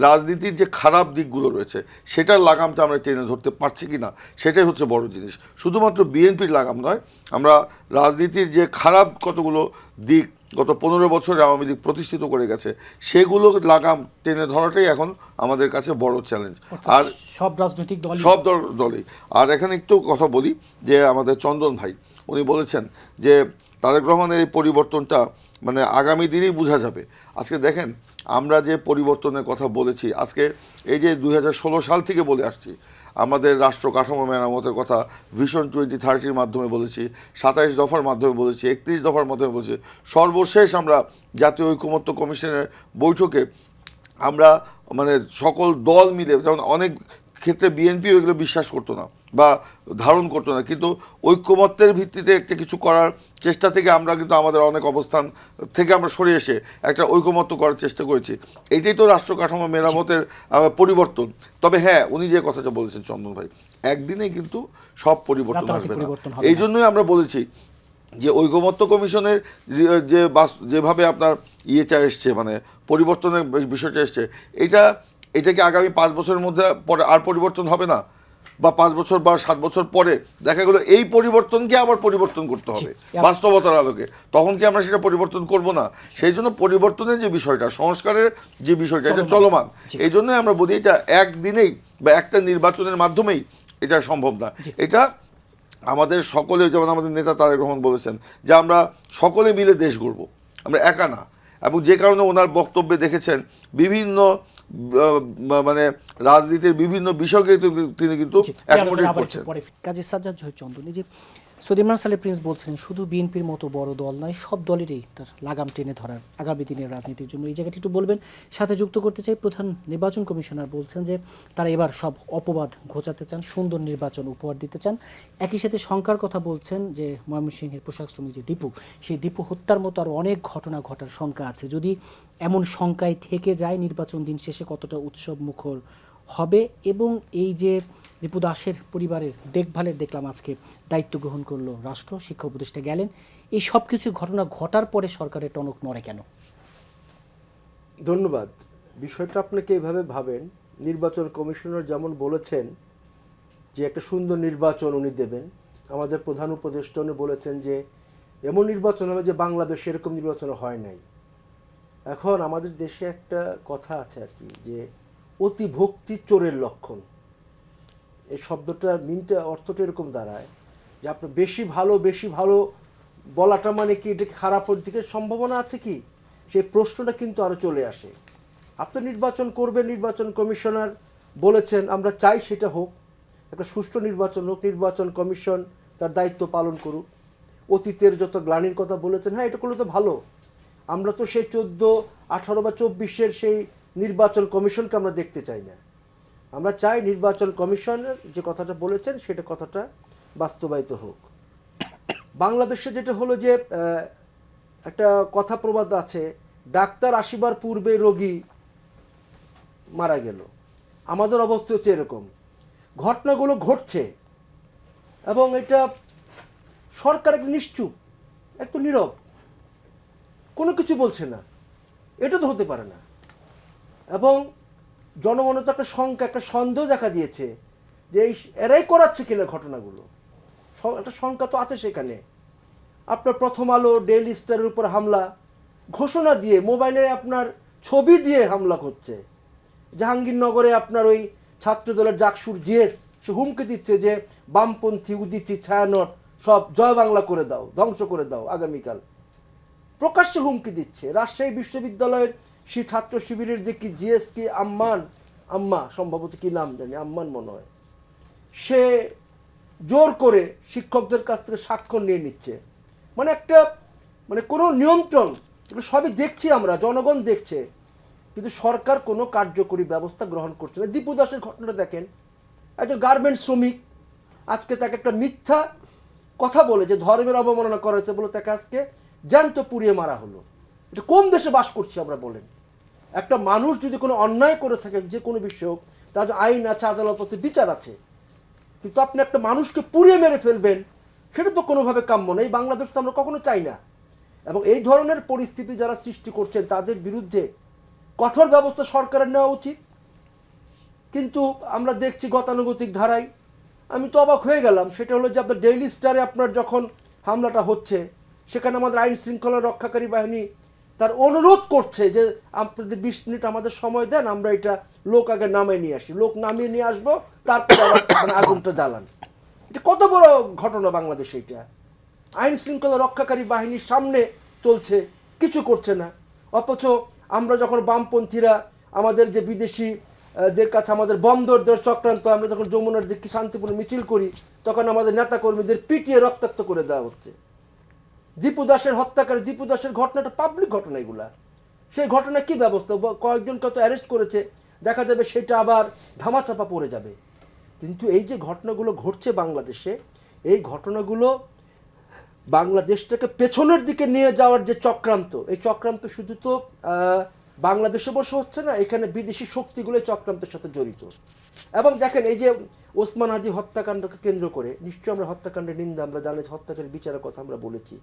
রাজনীতির যে খারাপ দিকগুলো রয়েছে সেটার লাগামটা আমরা টেনে ধরতে পারছি কি না, সেটাই হচ্ছে বড় জিনিস। শুধুমাত্র বিএনপির লাগাম নয়, আমরা রাজনীতির যে খারাপ কতগুলো দিক গত 15 বছরে আওয়ামী লীগ প্রতিষ্ঠিত করে গেছে, সেগুলো লাগাম টেনে ধরাটাই এখন আমাদের কাছে বড় চ্যালেঞ্জ। আর সব রাজনৈতিক দলই। আর এখানে একটু কথা বলি যে আমাদের চন্দন ভাই, উনি বলেছেন যে তারেক রহমানের এই পরিবর্তনটা মানে আগামী দিনেই বোঝা যাবে। আজকে দেখেন, আমরা যে পরিবর্তনের কথা বলেছি, আজকে এই যে 2016 সাল থেকে বলে আসছি, আমাদের রাষ্ট্র কাঠামো মেরামতের কথা ভিশন 2030 মাধ্যমে বলেছি, 27 দফার মাধ্যমে বলেছি, 31 দফার মাধ্যমে বলেছি। সর্বশেষ আমরা জাতীয় ঐকমত্য কমিশনের বৈঠকে আমরা মানে সকল দল মিলে, যেমন অনেক ক্ষেত্রে বিএনপি ওইগুলো বিশ্বাস করতো না বা ধারণ করতো না, কিন্তু ঐক্যমত্যের ভিত্তিতে একটা কিছু করার চেষ্টা থেকে আমরা কিন্তু আমাদের অনেক অবস্থান থেকে আমরা সরে এসে একটা ঐক্যমত্য করার চেষ্টা করেছি। এটাই তো রাষ্ট্র কাঠামো মেরামতের পরিবর্তন। তবে হ্যাঁ, উনি যে কথাটা বলেছেন চন্দন ভাই, একদিনেই কিন্তু সব পরিবর্তন আসবে না। এই জন্যই আমরা বলেছি যে ঐকমত্য কমিশনের যেভাবে আপনার ইয়েটা এসছে, মানে পরিবর্তনের বিষয়টা এসছে, এটাকে আগামী 5 বছরের মধ্যে পরে আর পরিবর্তন হবে না, বা 5 বছর বা 7 বছর পরে দেখা গেলো এই পরিবর্তনকে আবার পরিবর্তন করতে হবে বাস্তবতার আলোকে, তখন কি আমরা সেটা পরিবর্তন করব না? সেই জন্য পরিবর্তনের যে বিষয়টা, সংস্কারের যে বিষয়টা, এটা চলমান। এই জন্যই আমরা বলি এটা একদিনেই বা একটা নির্বাচনের মাধ্যমেই এটা সম্ভব না। এটা আমাদের সকলে, যেমন আমাদের নেতা তারেক রহমান বলেছেন যে আমরা সকলে মিলে দেশ গড়ব, আমরা একা না। এবং যে কারণে ওনার বক্তব্যে দেখেছেন বিভিন্ন মানে রাজনীতির বিভিন্ন বিষয়কে তিনি কিন্তু অ্যাকোমোডেট করছেন। কাজী সাজ্জাদ চন্দন, যে সৌদি ইমরান সালে প্রিন্স বলছিলেন শুধু বিএনপির মতো বড় দল নয়, সব দলেরই তার লাগাম টেনে ধরার আগামী দিনের রাজনীতির জন্য, এই জায়গাটি একটু বলবেন। সাথে যুক্ত করতে চাই, প্রধান নির্বাচন কমিশনার বলছেন যে তারা এবার সব অপবাদ ঘোচাতে চান, সুন্দর নির্বাচন উপহার দিতে চান। একই সাথে শঙ্কার কথা বলছেন যে ময়মনসিংহের পোশাক শ্রমিক যে দীপু, সেই দীপু হত্যার মতো আরও অনেক ঘটনা ঘটার শঙ্কা আছে। যদি এমন শঙ্কায় থেকে যায়, নির্বাচন দিন শেষে কতটা উৎসব মুখর হবে? এবং এই যে দীপু দাসের পরিবারের দেখভালের দেখলাম আজকে দায়িত্ব গ্রহণ করলো রাষ্ট্র, শিক্ষা উপদেষ্টা গেলেন, এই সব কিছু ঘটনা ঘটার পরে সরকারের টনক নড়ে কেন? ধন্যবাদ। বিষয়টা আপনাকে এভাবে ভাবেন, নির্বাচন কমিশনার যেমন বলেছেন যে একটা সুন্দর নির্বাচন উনি দেবেন, আমাদের প্রধান উপদেষ্টা উনি বলেছেন যে এমন নির্বাচন হবে যে বাংলাদেশে এরকম নির্বাচন হয় নাই। এখন আমাদের দেশে একটা কথা আছে আর কি, যে অতি ভক্তি চোরের লক্ষণ। এই শব্দটার মিনটা অর্থটা এরকম দাঁড়ায় যে আপনার বেশি ভালো বলাটা মানে কি এটা খারাপের দিকে সম্ভাবনা আছে কি, সেই প্রশ্নটা কিন্তু আরও চলে আসে। আপনি নির্বাচন করবেন, নির্বাচন কমিশনার বলেছেন আমরা চাই সেটা হোক, একটা সুষ্ঠু নির্বাচন হোক, নির্বাচন কমিশন তার দায়িত্ব পালন করুক। অতীতের যত গ্লানির কথা বলেছেন, হ্যাঁ এটা করলে তো ভালো। আমরা তো সেই 14, 18 বা 24-এর সেই নির্বাচন কমিশনকে আমরা দেখতে চাই না। আমরা চাই নির্বাচন কমিশনের যে কথাটা বলেছেন সেটা কথাটা বাস্তবায়িত হোক। বাংলাদেশে যেটা হলো যে একটা কথা প্রবাদ আছে, ডাক্তার আসিবার পূর্বে রোগী মারা গেল। আমাদের অবস্থা হচ্ছে এরকম, ঘটনাগুলো ঘটছে এবং এটা সরকার একটা নিশ্চুপ, একটু নীরব, কোনো কিছু বলছে না। এটা তো হতে পারে না। এবং জনমনে তো একটা শঙ্কা, একটা সন্দেহ দেখা দিয়েছে যে এরাই করাচ্ছে কিনা ঘটনাগুলো, একটা শঙ্কা তো আছে সেখানে। আপনার প্রথম আলো, ডেইলি স্টারের উপর হামলা ঘোষণা দিয়ে, মোবাইলে আপনার ছবি দিয়ে হামলা করছে। জাহাঙ্গীরনগরে আপনার ওই ছাত্রদলের জাকসুর জিএস সে হুমকি দিচ্ছে যে বামপন্থী, উদিচি, ছায়ানট সব জয় বাংলা করে দাও, ধ্বংস করে দাও আগামীকাল। প্রকাশ্যে হুমকি দিচ্ছে। রাজশাহী বিশ্ববিদ্যালয়ের সেই ছাত্র শিবিরের যে কি জিএস কি আম্মা সম্ভবত কি নাম জানি, আম্মান মনে হয়, সে জোর করে শিক্ষকদের কাছ থেকে স্বাক্ষর নিয়ে নিচ্ছে। মানে একটা কোনো নিয়ন্ত্রণ, সবই দেখছি আমরা, জনগণ দেখছে, কিন্তু সরকার কোনো কার্যকরী ব্যবস্থা গ্রহণ করছে না। দীপু দাসের ঘটনাটা দেখেন, একজন গার্মেন্টস শ্রমিক, আজকে তাকে একটা মিথ্যা কথা বলে যে ধর্মের অবমাননা করা হয়েছে বলে তাকে আজকে জ্যান্ত পুড়িয়ে মারা হলো। এটা কোন দেশে বাস করছি আমরা বলেন? একটা মানুষ যদি কোনো অন্যায় করে থাকে, যে কোনো বিষয় হোক, তার আইন আছে, আদালত আছে, বিচার আছে, কিন্তু আপনি একটা মানুষকে পুড়িয়ে মেরে ফেলবেন, সেটা তো কোনোভাবে কাম্য নয়। বাংলাদেশ তো আমরা কখনো চাই না। এবং এই ধরনের পরিস্থিতি যারা সৃষ্টি করছেন তাদের বিরুদ্ধে কঠোর ব্যবস্থা সরকারের নেওয়া উচিত। কিন্তু আমরা দেখছি গতানুগতিক ধারায়, আমি তো অবাক হয়ে গেলাম, সেটা হলো যে আপনার ডেইলি স্টারে আপনার যখন হামলাটা হচ্ছে, সেখানে আমাদের আইন শৃঙ্খলা রক্ষাকারী বাহিনী তার অনুরোধ করছে যে আপনাদের 20 মিনিট আমাদের সময় দেন, আমরা এটা লোক আগে নামিয়ে নিয়ে আসি, লোক নামিয়ে নিয়ে আসবো, তারপর আগুনটা জ্বালান। এটা কত বড় ঘটনা বাংলাদেশে। এটা আইন শৃঙ্খলা রক্ষাকারী বাহিনীর সামনে চলছে, কিছু করছে না। অথচ আমরা যখন বামপন্থীরা আমাদের যে বিদেশি দের কাছে আমাদের বন্দর দেওয়ার চক্রান্ত, আমরা যখন যমুনার দিকে শান্তিপূর্ণ মিছিল করি, তখন আমাদের নেতাকর্মীদের পিটিয়ে রক্তাক্ত করে দেওয়া হচ্ছে। দীপু দাসের হত্যাকারী, দীপু দাসের ঘটনাটা পাবলিক ঘটনা, এগুলা সেই ঘটনা কি ব্যবস্থা, কয়েকজনকে তো অ্যারেস্ট করেছে, দেখা যাবে সেটা আবার ধামাচাপা পড়ে যাবে। কিন্তু এই যে ঘটনাগুলো ঘটছে বাংলাদেশে, এই ঘটনাগুলো বাংলাদেশটাকে পেছনের দিকে নিয়ে যাওয়ার যে চক্রান্ত, এই চক্রান্ত শুধু তো বাংলাদেশে বসে হচ্ছে না, এখানে বিদেশি শক্তিগুলো চক্রান্তের সাথে জড়িত। এবং দেখেন এই যে ওসমান হাদি হত্যাকাণ্ডকে কেন্দ্র করে, নিশ্চয়ই আমরা হত্যাকাণ্ডের নিন্দা, আমরা জানি হত্যাকারীর বিচারের কথা আমরা বলেছি,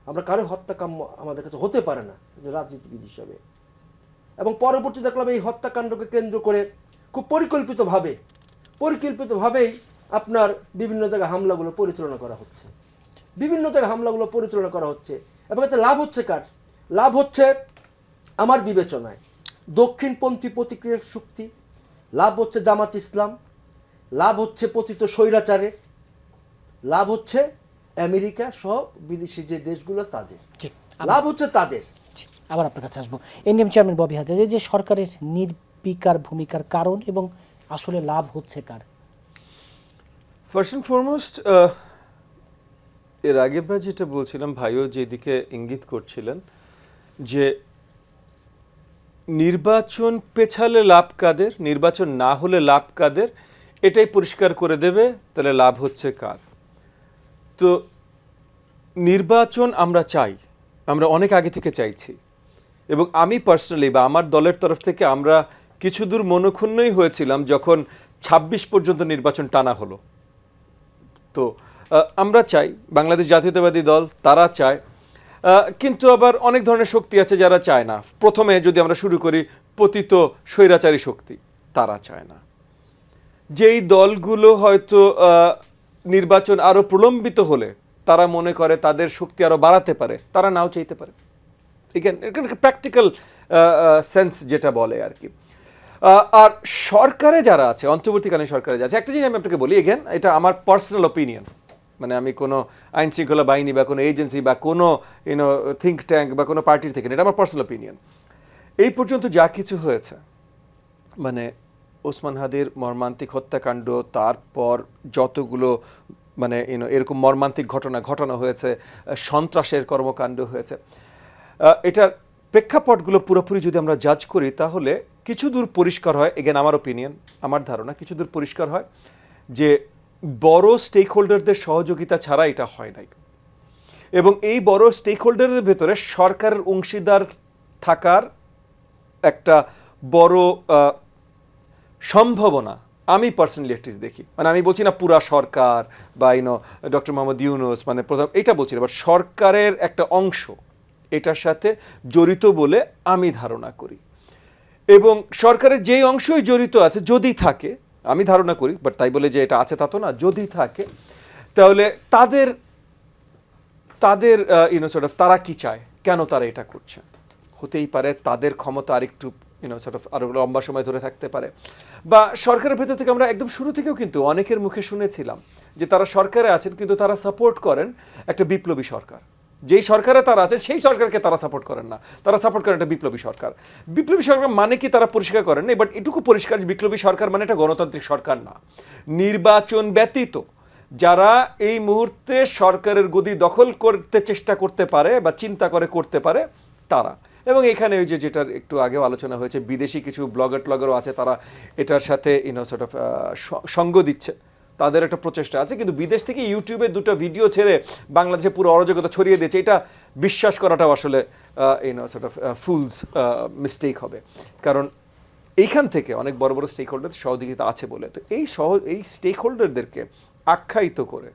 আমরা কারো হত্যাকাম্য আমাদের কাছে হতে পারে না রাজনীতিবিদ হিসাবে। এবং পরবর্তী দেখলাম এই হত্যাকাণ্ডকে কেন্দ্র করে খুব পরিকল্পিতভাবেই আপনার বিভিন্ন জায়গায় হামলাগুলো পরিচালনা করা হচ্ছে, এবং এতে লাভ হচ্ছে কার? লাভ হচ্ছে আমার বিবেচনায় দক্ষিণপন্থী প্রতিক্রিয়ার শক্তি, লাভ হচ্ছে জামাত ইসলাম, লাভ হচ্ছে পতিত স্বৈরাচারে, লাভ হচ্ছে আমেরিকা সহ বিদেশি যে দেশগুলো তাদের, লাভ হচ্ছে তাদের। আবার আপনার কাছে আসবো। এনডিএম চেয়ারম্যান ববি হাজার, যে সরকারের নির্বিকার ভূমিকার কারণ এবং আসলে লাভ হচ্ছে কার? ফার্স্ট অ্যান্ড ফরমোস্ট, এর আগে আমরা যেটা বলছিলাম, ভাইও যেদিকে ইঙ্গিত করছিলেন, যে নির্বাচন পেছালে লাভ কাদের, নির্বাচন না হলে লাভ কাদের, এটাই পরিষ্কার করে দেবে তাহলে লাভ হচ্ছে কার। তো নির্বাচন আমরা চাই, আমরা অনেক আগে থেকে চাইছি, এবং আমি পার্সোনালি বা আমার দলের তরফ থেকে আমরা কিছু দূর মনক্ষুণ্ণই হয়েছিলাম যখন 26 পর্যন্ত নির্বাচন টানা হলো। তো আমরা চাই, বাংলাদেশ জাতীয়তাবাদী দল তারা চায়, কিন্তু আবার অনেক ধরনের শক্তি আছে যারা চায় না। প্রথমে যদি আমরা শুরু করি, পতিত স্বৈরাচারী শক্তি, তারা চায় না। যেই দলগুলো হয়তো নির্বাচন আরো প্রলম্বিত হলে তারা মনে করে তাদের শক্তি আরো বাড়াতে পারে, তারা নাও চাইতে পারে। এখানে প্র্যাকটিক্যাল সেন্স যেটা বলে আর কি। আর সরকারে যারা আছে, অন্তর্বর্তীকালীন সরকারে যারা আছে, একটা জিনিস আমি আপনাকে বলি, এগেন এটা আমার পার্সোনাল ওপিনিয়ন, মানে আমি কোনো আইন শৃঙ্খলা বাহিনী বা কোনো এজেন্সি বা কোনো থিঙ্ক ট্যাঙ্ক বা কোনো পার্টির থেকে না, এটা আমার পার্সোনাল ওপিনিয়ন। এই পর্যন্ত যা কিছু হয়েছে, মানে ওসমান হাদির মর্মান্তিক হত্যাকাণ্ড, তারপর যতগুলো মানে এরকম মর্মান্তিক ঘটনা ঘটানো হয়েছে, সন্ত্রাসের কর্মকাণ্ড হয়েছে, এটার প্রেক্ষাপটগুলো পুরোপুরি যদি আমরা জাজ করি তাহলে কিছু দূর পরিষ্কার হয়, এগেন আমার ওপিনিয়ন, আমার ধারণা, কিছু দূর পরিষ্কার হয় যে বড় স্টেক হোল্ডারদের সহযোগিতা ছাড়া এটা হয় নাই। এবং এই বড় স্টেক হোল্ডারের ভেতরে সরকারের অংশীদার থাকার একটা বড় সম্ভাবনা আমি পার্সোনালি অ্যাটলিস্ট দেখি। মানে আমি বলছি না পুরা সরকার বা ডক্টর মোহাম্মদ ইউনূস মানে প্রথম এটা বলছি না, বাট সরকারের একটা অংশ এটার সাথে জড়িত বলে আমি ধারণা করি। এবং সরকারের যেই অংশই জড়িত আছে, যদি থাকে, আমি ধারণা করি, বাট তাই বলে যে এটা আছে তা তো না, যদি থাকে তাহলে তাদের তারা কি চায়, কেন তারা এটা করছে, হতেই পারে তাদের ক্ষমতা আরেকটু আরো লম্বা সময় ধরে থাকতে পারে, বা সরকারের ভেতর থেকে আমরা একদম শুরু থেকেও কিন্তু অনেকের মুখে শুনেছিলাম যে তারা সরকারে আছেন কিন্তু তারা সাপোর্ট করেন একটা বিপ্লবী সরকার। যেই সরকারে তারা আছেন সেই সরকারকে তারা সাপোর্ট করেন না, তারা সাপোর্ট করেন একটা বিপ্লবী সরকার। বিপ্লবী সরকার মানে কি তারা পরিষ্কার করেন না, বাট এটুকু পরিষ্কার বিপ্লবী সরকার মানে একটা গণতান্ত্রিক সরকার না। নির্বাচন ব্যতীত যারা এই মুহূর্তে সরকারের গদি দখল করতে চেষ্টা করতে পারে বা চিন্তা করে করতে পারে তারা। এবং এখানে ওই যেটার একটু আগেও আলোচনা হয়েছে, বিদেশি কিছু ব্লগারও আছে, তারা এটার সাথে সঙ্গ দিচ্ছে, তাদের একটা প্রচেষ্টা আছে। কিন্তু বিদেশ থেকে ইউটিউবে দুটো ভিডিও ছেড়ে বাংলাদেশে পুরো অরাজকতা ছড়িয়ে দিয়েছে, এটা বিশ্বাস করাটাও আসলে ফুলস মিস্টেক হবে। কারণ এইখান থেকে অনেক বড় বড় স্টেক হোল্ডার সহযোগিতা আছে বলে, তো এই স্টেক হোল্ডারদেরকে আখ্যায়িত করে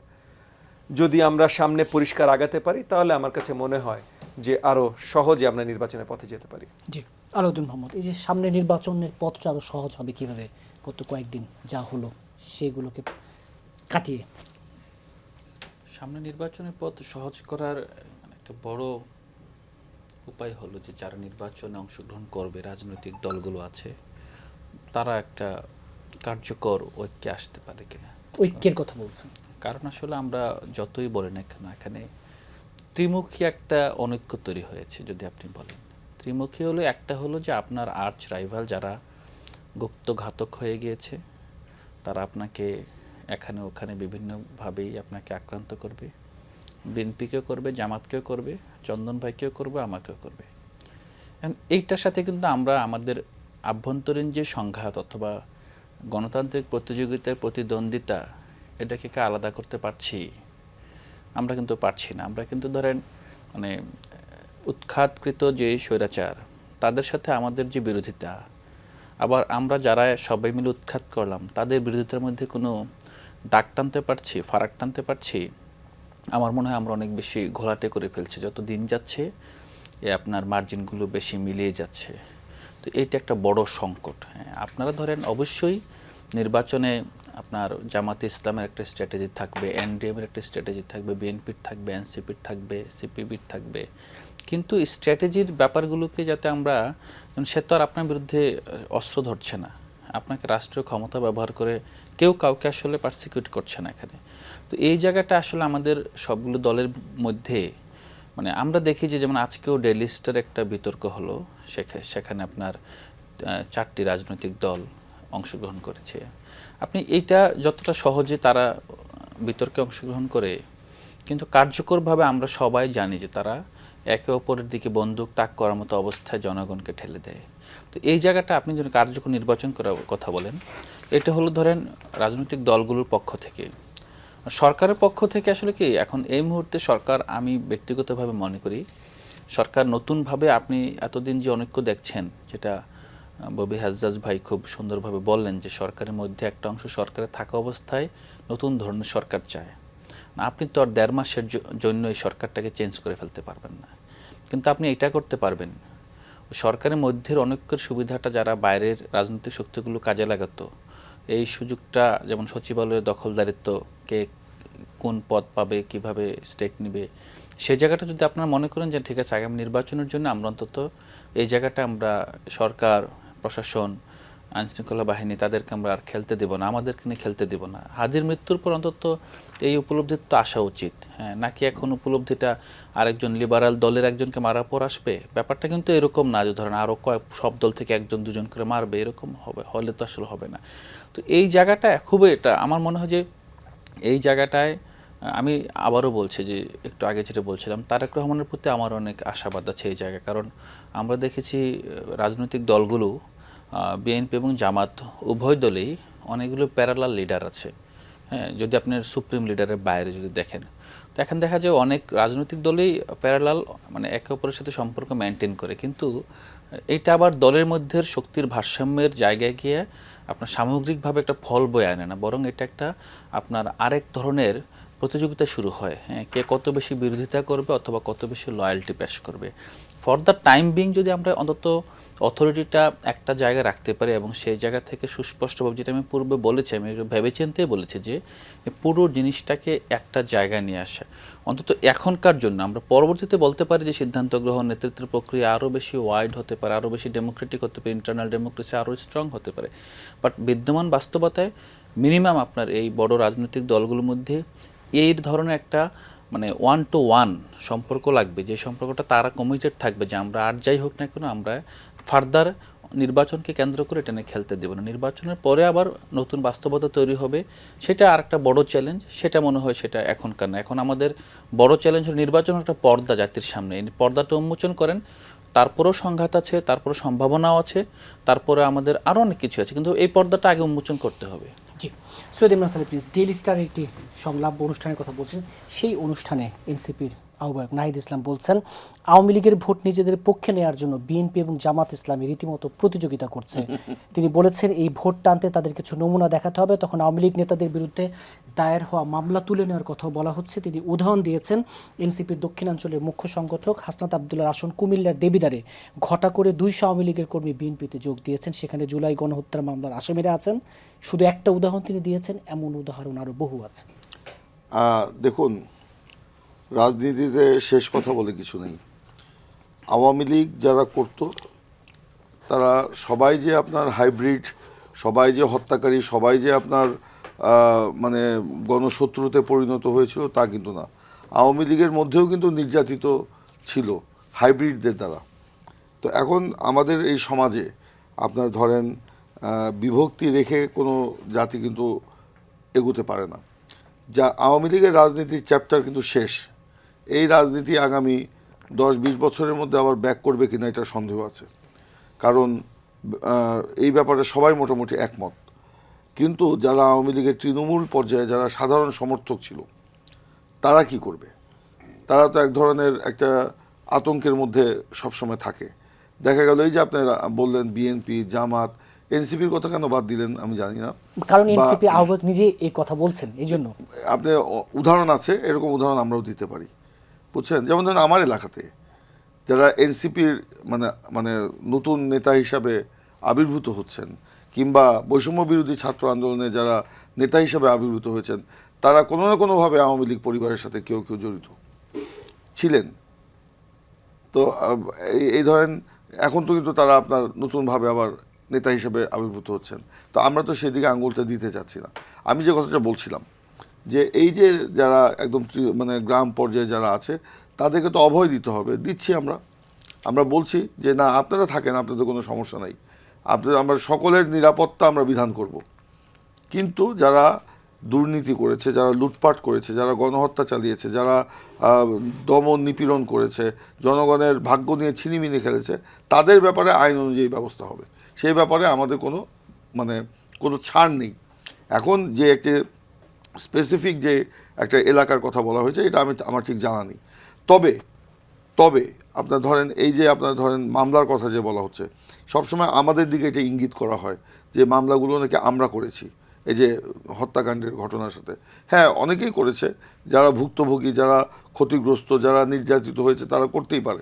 যদি আমরা সামনে পরিষ্কার আগাতে পারি তাহলে আমার কাছে মনে হয় যে আরো সহজে আমরা নির্বাচনের পথে যেতে পারি। জি, আলাউদ্দিন মোহাম্মদ, এই যে সামনে নির্বাচনের পথটা আরো সহজ হবে কিভাবে, গত কয়েকদিন যা হলো সেগুলোকে কাটিয়ে? সামনে নির্বাচনের পথ সহজ করার একটা বড় উপায় হলো যে যারা নির্বাচনে অংশগ্রহণ করবে, রাজনৈতিক দলগুলো আছে, তারা একটা কার্যকর ঐক্যে আসতে পারে কিনা। ঐক্যের কথা বলছেন? কারণ আসলে আমরা যতই বলি না কেন, এখানে ত্রিমুখী একটা অনৈক্য তৈরি হয়েছে। যদি আপনি বলেন ত্রিমুখী হলো, একটা হলো যে আপনার আর্চ রাইভাল যারা গুপ্ত ঘাতক হয়ে গিয়েছে, তারা আপনাকে এখানে ওখানে বিভিন্নভাবেই আপনাকে আক্রান্ত করবে, বিএনপিকেও করবে, জামাতকেও করবে, চন্দন ভাইকেও করবে, আমাকেও করবে। এইটার সাথে কিন্তু আমরা আমাদের আভ্যন্তরীণ যে সংঘাত অথবা গণতান্ত্রিক প্রতিযোগিতার প্রতিদ্বন্দ্বিতা, এটাকে আলাদা করতে পারছি? আমরা কিন্তু পারছি না। আমরা কিন্তু ধরেন মানে উৎখাতকৃত যে স্বৈরাচার, তাদের সাথে আমাদের যে বিরোধিতা, আবার আমরা যারা সবাই মিলে উৎখাত করলাম তাদের বিরোধিতার মধ্যে কোনো দাগ টানতে পারছি, ফারাক টানতে পারছি? আমার মনে হয় আমরা অনেক বেশি ঘোলাটে করে ফেলছি। যত দিন যাচ্ছে আপনার মার্জিনগুলো বেশি মিলিয়ে যাচ্ছে। তো এইটা একটা বড় সংকট। হ্যাঁ, আপনারা ধরেন অবশ্যই নির্বাচনে আপনার জামাতে ইসলামের একটা স্ট্র্যাটেজি থাকবে, এনডিএমের একটা স্ট্র্যাটেজি থাকবে, বিএনপির থাকবে, এনসিপির থাকবে, সিপিবির থাকবে, কিন্তু স্ট্র্যাটেজির ব্যাপারগুলোকে যাতে আমরা, সে তো আর আপনার বিরুদ্ধে অস্ত্র ধরছে না, আপনাকে রাষ্ট্রীয় ক্ষমতা ব্যবহার করে কেউ কাউকে আসলে পারসিকিউট করছে না এখানে। তো এই জায়গাটা আসলে আমাদের সবগুলো দলের মধ্যে, মানে আমরা দেখি যে যেমন আজকেও ডেইলি স্টার একটা বিতর্ক হলো, সেখানে আপনার 4টি রাজনৈতিক দল অংশগ্রহণ করেছে। আপনি এইটা যতটা সহজে তারা বিতর্কে অংশগ্রহণ করে, কিন্তু কার্যকরভাবে আমরা সবাই জানি যে তারা একে অপরের দিকে বন্দুক তাক করার মতো অবস্থায় জনগণকে ঠেলে দেয়। তো এই জায়গাটা আপনি যদি কার্যকর নির্বাচন করার কথা বলেন, এটা হলো ধরেন রাজনৈতিক দলগুলোর পক্ষ থেকে। সরকারের পক্ষ থেকে আসলে কি এখন এই মুহূর্তে সরকার, আমি ব্যক্তিগতভাবে মনে করি সরকার নতুনভাবে, আপনি এতদিন যে অনৈক্য দেখছেন, যেটা ববি হাজ্জাজ ভাই খুব সুন্দরভাবে বললেন যে সরকারের মধ্যে একটা অংশ সরকারে থাকা অবস্থায় নতুন ধরনের সরকার চায়। আপনি তো আর 1.5 মাসের জন্য এই সরকারটাকে চেঞ্জ করে ফেলতে পারবেন না, কিন্তু আপনি এটা করতে পারবেন সরকারের মধ্যের অনৈক্যের সুবিধাটা যারা বাইরের রাজনৈতিক শক্তিগুলো কাজে লাগাতো, এই সুযোগটা, যেমন সচিবালয়ের দখলদারিত্ব, কে কোন পদ পাবে, কিভাবে স্টেক নেবে, সেই জায়গাটা যদি আপনারা মনে করেন যে ঠিক আছে আগামী নির্বাচনের জন্য আমরা অন্তত এই জায়গাটা আমরা সরকার, প্রশাসন, আইনশৃঙ্খলা বাহিনী তাদেরকে আমরা আর খেলতে দেব না, আমাদেরকে নিয়ে খেলতে দেব না। হাদির মৃত্যুর পর অন্তত এই উপলব্ধির তো আসা উচিত, হ্যাঁ, নাকি এখন উপলব্ধিটা আরেকজন লিবারাল দলের একজনকে মারার পর আসবে? ব্যাপারটা কিন্তু এরকম না যে ধরেন আরও সব দল থেকে একজন দুজন করে মারবে, এরকম হলে তো আসলে হবে না। তো এই জায়গাটা খুবই, এটা আমার মনে হয় যে এই জায়গাটায় আমি আবারও বলছি যে একটু আগে যেটা বলছিলাম, তারেক রহমানের প্রতি আমার অনেক আশাবাদ আছে এই জায়গায়। কারণ আমরা দেখেছি রাজনৈতিক দলগুলো, বিএনপি এবং জামাত উভয় দলেই অনেকগুলো প্যারালাল লিডার আছে, হ্যাঁ, যদি আপনার সুপ্রিম লিডারের বাইরে যদি দেখেন। তো এখন দেখা যায় অনেক রাজনৈতিক দলেই প্যারালাল, মানে একে অপরের সাথে সম্পর্ক মেনটেন করে, কিন্তু এটা আবার দলের মধ্যে শক্তির ভারসাম্যের জায়গায় গিয়ে আপনার সামগ্রিকভাবে একটা ফল বয়ে আনে না, বরং এটা একটা আপনার আরেক ধরনের প্রতিযোগিতা শুরু হয়, হ্যাঁ, কে কত বেশি বিরোধিতা করবে অথবা কত বেশি লয়্যালটি পেশ করবে। ফর দ্য টাইম বিং যদি আমরা অন্তত অথরিটিটা একটা জায়গায় রাখতে পারি এবং সেই জায়গা থেকে সুস্পষ্টভাবে, যেটা আমি পূর্বে বলেছি, আমি ভেবেচিন্তেই বলেছি যে পুরো জিনিসটাকে একটা জায়গায় নিয়ে আসা অন্তত এখনকার জন্য। আমরা পরবর্তীতে বলতে পারি যে সিদ্ধান্ত গ্রহণ, নেতৃত্বের প্রক্রিয়া আরও বেশি ওয়াইড হতে পারে, আরও বেশি ডেমোক্রেটিক হতে পারে, ইন্টারনাল ডেমোক্রেসি আরও স্ট্রং হতে পারে। বাট বিদ্যমান বাস্তবতায় মিনিমাম আপনার এই বড় রাজনৈতিক দলগুলোর মধ্যে এই ধরনের একটা মানে 1-to-1 সম্পর্ক লাগবে, যে সম্পর্কটা তারা কমিটেড থাকবে যে আমরা আর যাই হোক না কেন আমরা ফার্দার নির্বাচনকে কেন্দ্র করে এটা নিয়ে খেলতে দেব না। নির্বাচনের পরে আবার নতুন বাস্তবতা তৈরি হবে, সেটা আর একটা বড় চ্যালেঞ্জ। সেটা মনে হয় সেটা এখনকার না। এখন আমাদের বড় চ্যালেঞ্জ হলো নির্বাচন একটা পর্দা জাতির সামনে, এই পর্দাটা উন্মোচন করেন। তারপরেও সংঘাত আছে, তারপরে সম্ভাবনাও আছে, তারপরে আমাদের আরও অনেক কিছু আছে, কিন্তু এই পর্দাটা আগে উন্মোচন করতে হবে। জি, সৈয়দ ইমরান সাহেব প্লিজ। ডেইলি স্টারের একটি সংলাপ অনুষ্ঠানের কথা বলছেন, সেই অনুষ্ঠানে এনসিপির আহ্বায়ক নাহিদ ইসলাম বলছেন আওয়ামী লীগের ভোট নিজেদের পক্ষে নেওয়ার জন্য বিএনপি এবং জামাত ইসলামী রীতিমতো প্রতিযোগিতা করছে। তিনি বলেছেন এই ভোট টানতে তাদের কিছু নমুনা দেখাতে হবে, তখন আওয়ামী লীগ নেতাদের বিরুদ্ধে দায়ের হওয়া মামলা তুলে নেওয়ার কথাও বলা হচ্ছে। তিনি উদাহরণ দিয়েছেন এনসিপির দক্ষিণাঞ্চলের মুখ্য সংগঠক হাসনাত আবদুল্লাহর আসন কুমিল্লার দেবিদ্বারে ঘটা করে 200 আওয়ামী লীগের কর্মী বিএনপিতে যোগ দিয়েছেন, সেখানে জুলাই গণহত্যার মামলার আসামিরা আছেন। শুধু একটা উদাহরণ তিনি দিয়েছেন, এমন উদাহরণ আরও বহু আছে। দেখুন, রাজনীতিতে শেষ কথা বলে কিছু নেই। আওয়ামী লীগ যারা করত তারা সবাই যে আপনার হাইব্রিড, সবাই যে হত্যাকারী, সবাই যে আপনার মানে গণশত্রুতে পরিণত হয়েছিল তা কিন্তু না। আওয়ামী লীগের মধ্যেও কিন্তু নির্যাতিত ছিল হাইব্রিডদের দ্বারা। তো এখন আমাদের এই সমাজে আপনার ধরেন বিভক্তি রেখে কোনো জাতি কিন্তু এগোতে পারে না। যা আওয়ামী লীগের রাজনীতির চ্যাপ্টার কিন্তু শেষ। এই রাজনীতি আগামী 10-20 বছরের মধ্যে আবার ব্যাক করবে কিনা এটা সন্দেহ আছে, কারণ এই ব্যাপারে সবাই মোটামুটি একমত। কিন্তু যারা আওয়ামী লীগের তৃণমূল পর্যায়ে যারা সাধারণ সমর্থক ছিল তারা কি করবে? তারা তো এক ধরনের একটা আতঙ্কের মধ্যে সবসময় থাকে। দেখা গেল এই যে আপনারা বললেন বিএনপি, জামাত, এনসিপির কথা কেন বাদ দিলেন আমি জানি না, কারণ এনসিপি আহ্বায়ক নিজে এই কথা বলছেন, এই জন্য। আপনার উদাহরণ আছে, এরকম উদাহরণ আমরাও দিতে পারি, বুঝছেন? যেমন ধরেন আমার এলাকাতে যারা এনসিপির মানে মানে নতুন নেতা হিসাবে আবির্ভূত হচ্ছেন, কিংবা বৈষম্য বিরোধী ছাত্র আন্দোলনে যারা নেতা হিসাবে আবির্ভূত হয়েছেন, তারা কোনো না কোনোভাবে আওয়ামী লীগ পরিবারের সাথে কেউ কেউ জড়িত ছিলেন। তো এই ধরেন এখন তো কিন্তু তারা আপনার নতুনভাবে আবার নেতা হিসেবে আবির্ভূত হচ্ছেন। তো আমরা তো সেদিকে আঙুলটা দিতে চাচ্ছি না। আমি যে কথাটা বলছিলাম যে এই যে যারা একদম মানে গ্রাম পর্যায়ে যারা আছে তাদেরকে তো অভয় দিতে হবে, দিচ্ছি আমরা বলছি যে না আপনারা থাকেন, আপনাদের কোনো সমস্যা নাই, আমরা সকলের নিরাপত্তা আমরা বিধান করব। কিন্তু যারা দুর্নীতি করেছে, যারা লুটপাট করেছে, যারা গণহত্যা চালিয়েছে, যারা দমন নিপীড়ন করেছে, জনগণের ভাগ্য নিয়ে ছিনিমিনি খেলেছে, তাদের ব্যাপারে আইন অনুযায়ী ব্যবস্থা হবে। সেই ব্যাপারে আমাদের কোনো ছাড় নেই। এখন যে একটি স্পেসিফিক যে একটা এলাকার কথা বলা হয়েছে এটা আমার ঠিক জানা নেই। তবে আপনার ধরেন এই যে আপনার ধরেন মামলার কথা যে বলা হচ্ছে, সবসময় আমাদের দিকে এটা ইঙ্গিত করা হয় যে মামলাগুলো নাকি আমরা করেছি এই যে হত্যাকাণ্ডের ঘটনার সাথে। হ্যাঁ, অনেকেই করেছে, যারা ভুক্তভোগী, যারা ক্ষতিগ্রস্ত, যারা নির্যাতিত হয়েছে তারা করতেই পারে।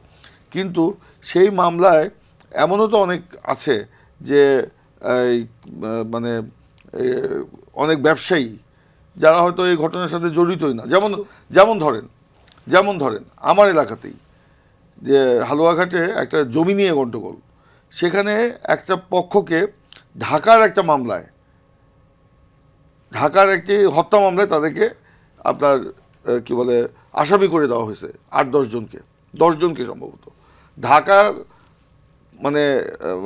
কিন্তু সেই মামলায় এমনও তো অনেক আছে যে মানে অনেক ব্যবসায়ী যারা হয়তো এই ঘটনার সাথে জড়িতই না। যেমন ধরেন আমার এলাকাতেই যে হালুয়াঘাটে একটা জমি নিয়ে গণ্ডগোল, সেখানে একটা পক্ষকে ঢাকার একটা মামলায়, ঢাকার একটি হত্যা মামলায় তাদেরকে আপনার কি বলে আসামি করে দেওয়া হয়েছে 8-10 জনকে, 10 জনকে সম্ভবত। ঢাকা মানে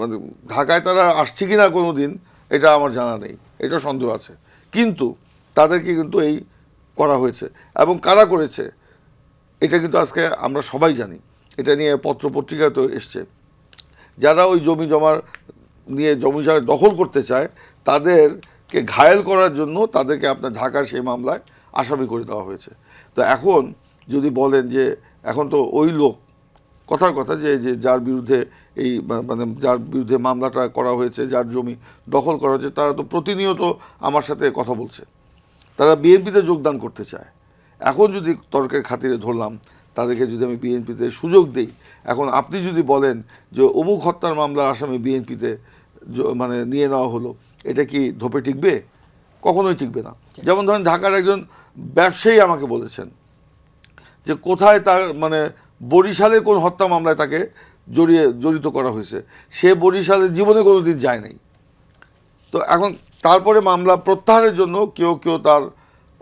মানে ঢাকায় তারা আসছে কিনা কোনো দিন এটা আমার জানা নেই, এটা সন্দেহ আছে, কিন্তু তাদেরকে কিন্তু এই করা হয়েছে। এবং কারা করেছে এটা কিন্তু আজকে আমরা সবাই জানি, এটা নিয়ে পত্রপত্রিকায় তো এসছে। যারা ওই জমি জমার নিয়ে জমি জায়গা দখল করতে চায় তাদেরকে ঘায়েল করার জন্য তাদেরকে আপনার ঢাকার সেই মামলায় আসামি করে দেওয়া হয়েছে। তো এখন যদি বলেন যে এখন তো ওই লোক কথার কথা যে যার বিরুদ্ধে এই মানে যার বিরুদ্ধে মামলাটা করা হয়েছে, যার জমি দখল করা হয়েছে, তারা তো প্রতিনিয়ত আমার সাথে কথা বলছে, তারা বিএনপিতে যোগদান করতে চায়। এখন যদি তর্কের খাতিরে ধরলাম তাদেরকে, যদি আমি বিএনপিতে সুযোগ দিই, এখন আপনি যদি বলেন যে অমুক হত্যার মামলার আসামি বিএনপিতে মানে নিয়ে নেওয়া হলো, এটা কি ধোপে টিকবে? কখনোই টিকবে না। যেমন ধরেন ঢাকার একজন ব্যবসায়ী আমাকে বলেছেন যে কোথায় তার মানে বরিশালের কোন হত্যা মামলায় তাকে জড়িত করা হয়েছে, সে বরিশালের জীবনে কোনো দিন যায় নাই। তো এখন তারপরে মামলা প্রত্যাহারের জন্য কেউ কেউ তার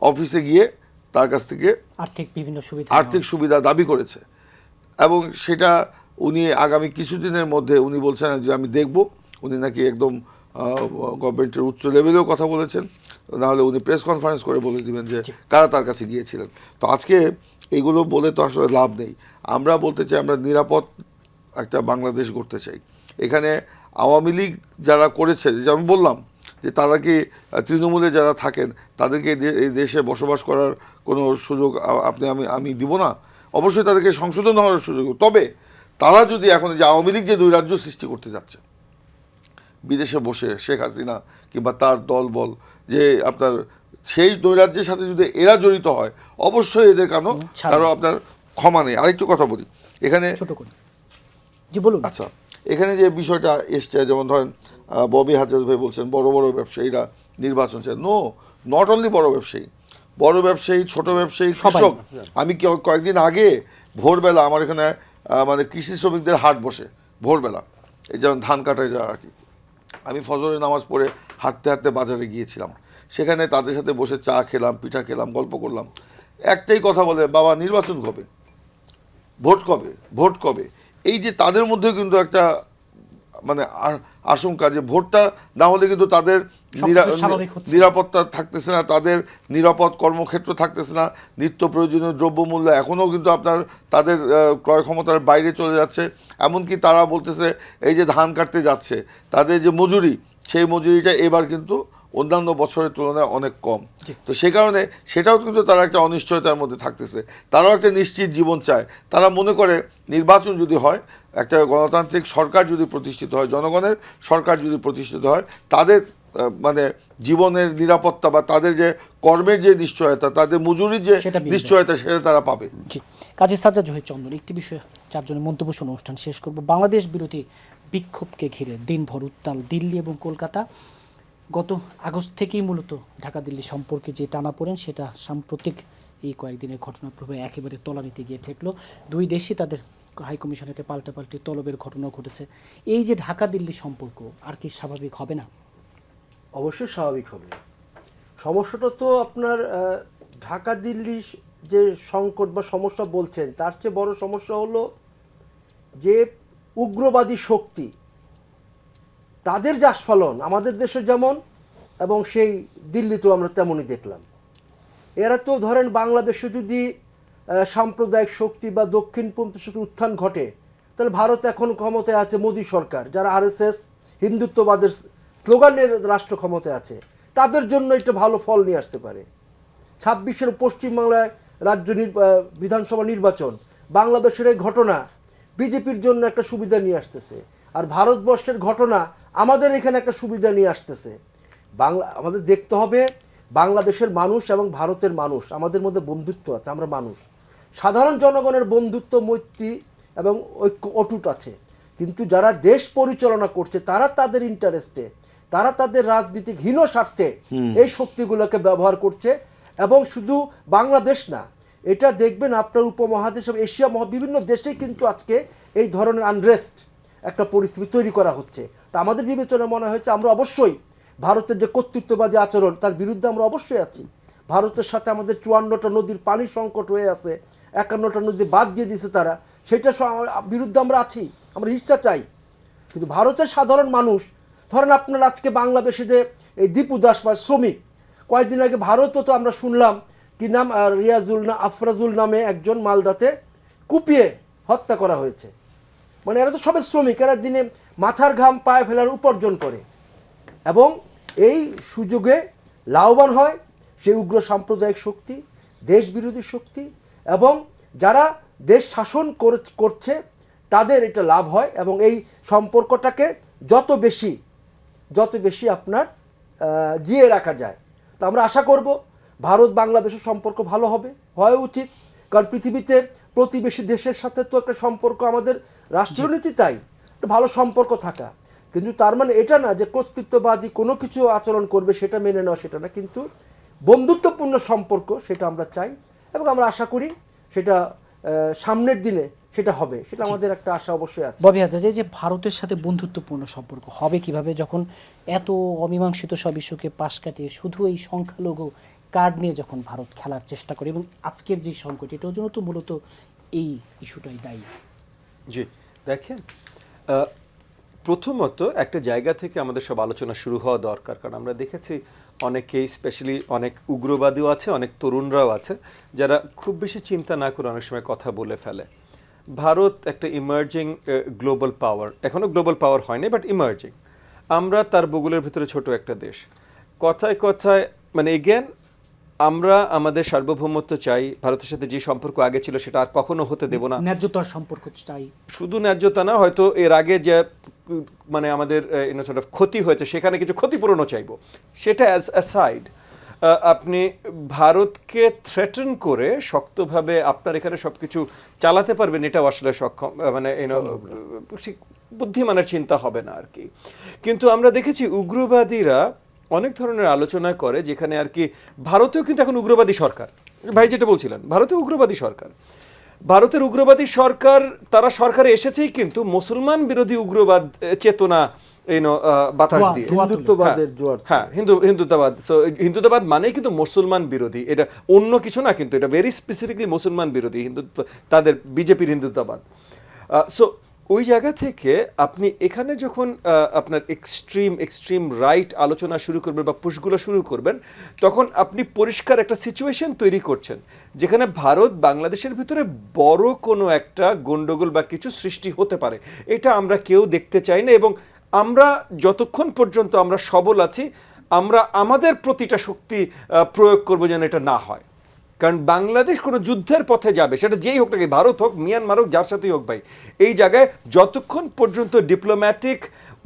অফিসে গিয়ে তার কাছ থেকে আর্থিক সুবিধা দাবি করেছে, এবং সেটা উনি আগামী কিছুদিনের মধ্যে উনি বলছেন যে আমি দেখব। উনি নাকি একদম গভর্নমেন্টের উচ্চ লেভেলেও কথা বলেছেন, নাহলে উনি প্রেস কনফারেন্স করে বলে দিবেন যে কারা তার কাছে গিয়েছিলেন। তো আজকে এইগুলো বলে তো আসলে লাভ নেই। আমরা বলতে চাই আমরা নিরাপদ একটা বাংলাদেশ গড়তে চাই। এখানে আওয়ামী লীগ যারা করেছে, যে আমি বললাম যে তারা কি তৃণমূলে যারা থাকেন তাদেরকে এই দেশে বসবাস করার কোনো সুযোগ আমি দিব না? অবশ্যই তাদেরকে সংশোধন হওয়ার সুযোগ। তবে তারা যদি এখন যে আওয়ামী লীগ যে 2 রাজ্য সৃষ্টি করতে যাচ্ছে বিদেশে বসে, শেখ হাসিনা কিংবা তার দলবল, যে আপনার সেই 2 রাজ্যের সাথে যদি এরা জড়িত হয়, অবশ্যই এদের কারো আপনার ক্ষমা নেই। আরেকটু কথা বলি এখানে, আচ্ছা, এখানে যে বিষয়টা এসছে, যেমন ধরেন ববি হাজাজ ভাই বলছেন বড় বড় ব্যবসায়ীরা নির্বাচন চায়। নট অনলি বড় ব্যবসায়ী, ছোট ব্যবসায়ী, কৃষক। আমি কয়েকদিন আগে ভোরবেলা আমার এখানে মানে কৃষি শ্রমিকদের হাট বসে ভোরবেলা, এই যেমন ধান কাটায় যারা আর কি, আমি ফজরের নামাজ পড়ে হাঁটতে হাঁটতে বাজারে গিয়েছিলাম। সেখানে তাদের সাথে বসে চা খেলাম, পিঠা খেলাম, গল্প করলাম। একটাই কথা বলে, বাবা নির্বাচন কবে, ভোট কবে। এই যে তাদের মধ্যে কিন্তু একটা মানে আশঙ্কা যে ভোটটা না হলে কিন্তু তাদের নিরাপত্তা থাকতেছে না, তাদের নিরাপদ কর্মক্ষেত্র থাকতেছে না, নিত্য প্রয়োজনীয় দ্রব্যমূল্য এখনও কিন্তু আপনার তাদের ক্রয় ক্ষমতার বাইরে চলে যাচ্ছে। এমনকি তারা বলতেছে এই যে ধান কাটতে যাচ্ছে তাদের যে মজুরি, সেই মজুরিটা এবার কিন্তু অন্যান্য বছরের তুলনায় অনেক কম। তো সে কারণে সেটাও কিন্তু তারা একটা অনিশ্চয়তার মধ্যে থাকতেছে। তারাও একটা নিশ্চিত জীবন চায়। তারা মনে করে নির্বাচন যদি হয়, একটা গণতান্ত্রিক সরকার যদি প্রতিষ্ঠিত হয়, জনগণের সরকার যদি প্রতিষ্ঠিত হয়, তাদের মানে জীবনের নিরাপত্তা বা তাদের যে কর্মের যে নিশ্চয়তা, তাদের মজুরির যে নিশ্চয়তা, সেটা তারা পাবে। কাজী সাজ্জাদ জহির চন্দন, একটি বিষয়ে 4 জনের মন্তব্য শুনে অনুষ্ঠান শেষ করব। বাংলাদেশ বিরোধী বিক্ষোভকে ঘিরে দিনভর উত্তাল দিল্লি এবং কলকাতা। গত আগস্ট থেকেই মূলত ঢাকা দিল্লি সম্পর্কে যে টানাপোড়েন, সেটা সাম্প্রতিক এই কয়েকদিনের ঘটনার প্রভাবে একেবারে তলানিতে গিয়ে ঠেকলো। 2 দেশই তাদের হাইকমিশনারকে পাল্টাপাল্টি তলবের ঘটনা ঘটেছে। এই যে ঢাকা দিল্লি সম্পর্ক আর কি স্বাভাবিক হবে না? অবশ্যই স্বাভাবিক হবে। সমস্যাটা তো আপনার ঢাকা দিল্লি যে সংকট বা সমস্যা বলছেন, তার চেয়ে বড় সমস্যা হলো যে উগ্রবাদী শক্তি, তাদের যে আস্ফালন আমাদের দেশে যেমন, এবং সেই দিল্লিতেও আমরা তেমনই দেখলাম। এরা তো ধরেন বাংলাদেশে যদি সাম্প্রদায়িক শক্তি বা দক্ষিণপন্থী শক্তির উত্থান ঘটে, তাহলে ভারত এখন ক্ষমতায় আছে মোদী সরকার, যারা আরএসএস হিন্দুত্ববাদের স্লোগানের রাষ্ট্র ক্ষমতায় আছে, তাদের জন্য একটা ভালো ফল নিয়ে আসতে পারে। 26-এর পশ্চিমবাংলায় রাজ্য বিধানসভা নির্বাচন, বাংলাদেশের এই ঘটনা বিজেপির জন্য একটা সুবিধা নিয়ে আসতেছে, আর ভারতবর্ষের ঘটনা আমাদের এখানে একটা সুবিধা নিয়ে আসতেছে। আমাদের দেখতে হবে বাংলাদেশের মানুষ এবং ভারতের মানুষ, আমাদের মধ্যে বন্ধুত্ব আছে, আমরা মানুষ, সাধারণ জনগণের বন্ধুত্ব, মৈত্রী এবং ঐক্য অটুট আছে। কিন্তু যারা দেশ পরিচালনা করছে, তারা তাদের ইন্টারেস্টে, তারা তাদের রাজনীতিক হীন স্বার্থে এই শক্তিগুলোকে ব্যবহার করছে। এবং শুধু বাংলাদেশ না, এটা দেখবেন আপনার উপমহাদেশ, এশিয়া বিভিন্ন দেশেই কিন্তু আজকে এই ধরনের আনরেস্ট একটা পরিস্থিতি তৈরি করা হচ্ছে। তা আমাদের বিবেচনায় মনে হয়েছে আমরা অবশ্যই ভারতের যে কর্তৃত্ববাদী আচরণ তার বিরুদ্ধে আমরা অবশ্যই আছি। ভারতের সাথে আমাদের 54টা নদীর পানি সংকট হয়ে আছে, 51টা নদী বাদ দিয়ে দিয়েছে তারা, সেটা বিরুদ্ধে আমরা আছি, আমরা হিস্সা চাই। কিন্তু ভারতের সাধারণ মানুষ, ধরেন আপনার আজকে বাংলাদেশে যে এই দীপু দাস বা শ্রমিক, কয়েকদিন আগে ভারতও তো আমরা শুনলাম কি নাম আফরাজুল নামে একজন মালদাতে কুপিয়ে হত্যা করা হয়েছে। মানে এরা তো সবাই শ্রমিক, এরা দিনে মাথার ঘাম পায়ে ফেলার উপার্জন করে এবং এই সুযোগে লাভবান হয় সেই উগ্র সাম্প্রদায়িক শক্তি, দেশ বিরোধী শক্তি এবং যারা দেশ শাসন করছে তাদের এটা লাভ হয় এবং এই সম্পর্কটাকে যত বেশি আপনার জিয়ে রাখা যায়। তো আমরা আশা করব ভারত বাংলাদেশের সম্পর্ক ভালো হবে, হওয়া উচিত, কারণ পৃথিবীতে প্রতিবেশী দেশের সাথে তো একটা সম্পর্ক আমাদের রাষ্ট্রনীতি, তাই একটা ভালো সম্পর্ক থাকা। কিন্তু তার মানে এটা না যে কর্তৃত্ববাদী কোনো কিছু আচরণ করবে সেটা মেনে নেওয়া, সেটা না, কিন্তু বন্ধুত্বপূর্ণ সম্পর্ক সেটা আমরা চাই এবং আমরা আশা করি সেটা সামনের দিনে সেটা হবে, সেটা আমাদের একটা আশা অবশ্যই আছে। ববি আজাদ, এই যে ভারতের সাথে বন্ধুত্বপূর্ণ সম্পর্ক হবে কিভাবে যখন এত অমীমাংসিত সব ইস্যুকে পাশ কাটিয়ে শুধু এই সংখ্যালঘু কার্ড নিয়ে যখন ভারত খেলার চেষ্টা করে, এবং আজকের যে সংকট এটার জন্য তো মূলত এই ইস্যুটাই দায়ী। জি, দেখেন, প্রথমত একটা জায়গা থেকে আমাদের সব আলোচনা শুরু হওয়া দরকার, কারণ আমরা দেখেছি অনেকেই, স্পেশালি অনেক উগ্রবাদীও আছে, অনেক তরুণরাও আছে যারা খুব বেশি চিন্তা না করে অনেক সময় কথা বলে ফেলে। ভারত একটা ইমার্জিং গ্লোবাল পাওয়ার, এখনও গ্লোবাল পাওয়ার হয়নি, বাট ইমার্জিং। আমরা তার বগুলের ভিতরে ছোট একটা দেশ। কথায় কথায় মানে এগেন আমরা আমাদের সার্বভৌমত্ব চাই, ভারতের সাথে যে সম্পর্ক আগে ছিল সেটা আর কখনো হতে দেব না। ন্যায্যতার সম্পর্ক চাই, শুধু ন্যায্যতা না, হয়তো এর আগে যে মানে আমাদের সর্ট অফ ক্ষতি হয়েছে সেখানে কিছু ক্ষতিপূরণও চাইবো, সেটা অ্যাজ অ্যাসাইড। আপনি ভারতকে থ্রেটেন করে শক্তভাবে আপনার এখানে সব কিছু চালাতে পারবেন, এটাও আসলে সক্ষম মানে বুদ্ধিমানের চিন্তা হবে না আর কি। কিন্তু আমরা দেখেছি উগ্রবাদীরা অনেক ধরনের আলোচনা করে যেখানে আর কি ভারতেও কিন্তু এখন উগ্রবাদী সরকার, ভাই যেটা বলছিলেন, ভারতেও উগ্রবাদী সরকার, ভারতের উগ্রবাদী সরকার, তারা সরকারে এসেছেই কিন্তু মুসলমান বিরোধী উগ্রবাদ চেতনা বাতাস দিয়ে, হিন্দুত্ববাদের জোয়ার। হ্যাঁ, হিন্দুত্ববাদ। সো হিন্দুত্ববাদ মানেই কিন্তু মুসলমান বিরোধী, এটা অন্য কিছু না, কিন্তু এটা ভেরি স্পেসিফিকলি মুসলমান বিরোধী হিন্দুত্ব, তাদের বিজেপির হিন্দুত্ববাদ। সো ওই জায়গা থেকে আপনি এখানে যখন আপনার এক্সট্রিম রাইট আলোচনা শুরু করবেন বা পুশগুলো শুরু করবেন, তখন আপনি পরিষ্কার একটা সিচুয়েশন তৈরি করছেন যেখানে ভারত বাংলাদেশের ভিতরে বড় কোনো একটা গন্ডগোল বা কিছু সৃষ্টি হতে পারে। এটা আমরা কেউ দেখতে চাই না, এবং আমরা যতক্ষণ পর্যন্ত আমরা সবল আছি, আমরা আমাদের প্রতিটা শক্তি প্রয়োগ করবো যেন এটা না হয়। কারণ বাংলাদেশ কোনো যুদ্ধের পথে যাবে, সেটা যেই হোক নাকি, ভারত হোক, মিয়ানমার হোক, যার সাথেই হোক ভাই, এই জায়গায় যতক্ষণ পর্যন্ত ডিপ্লোম্যাটিক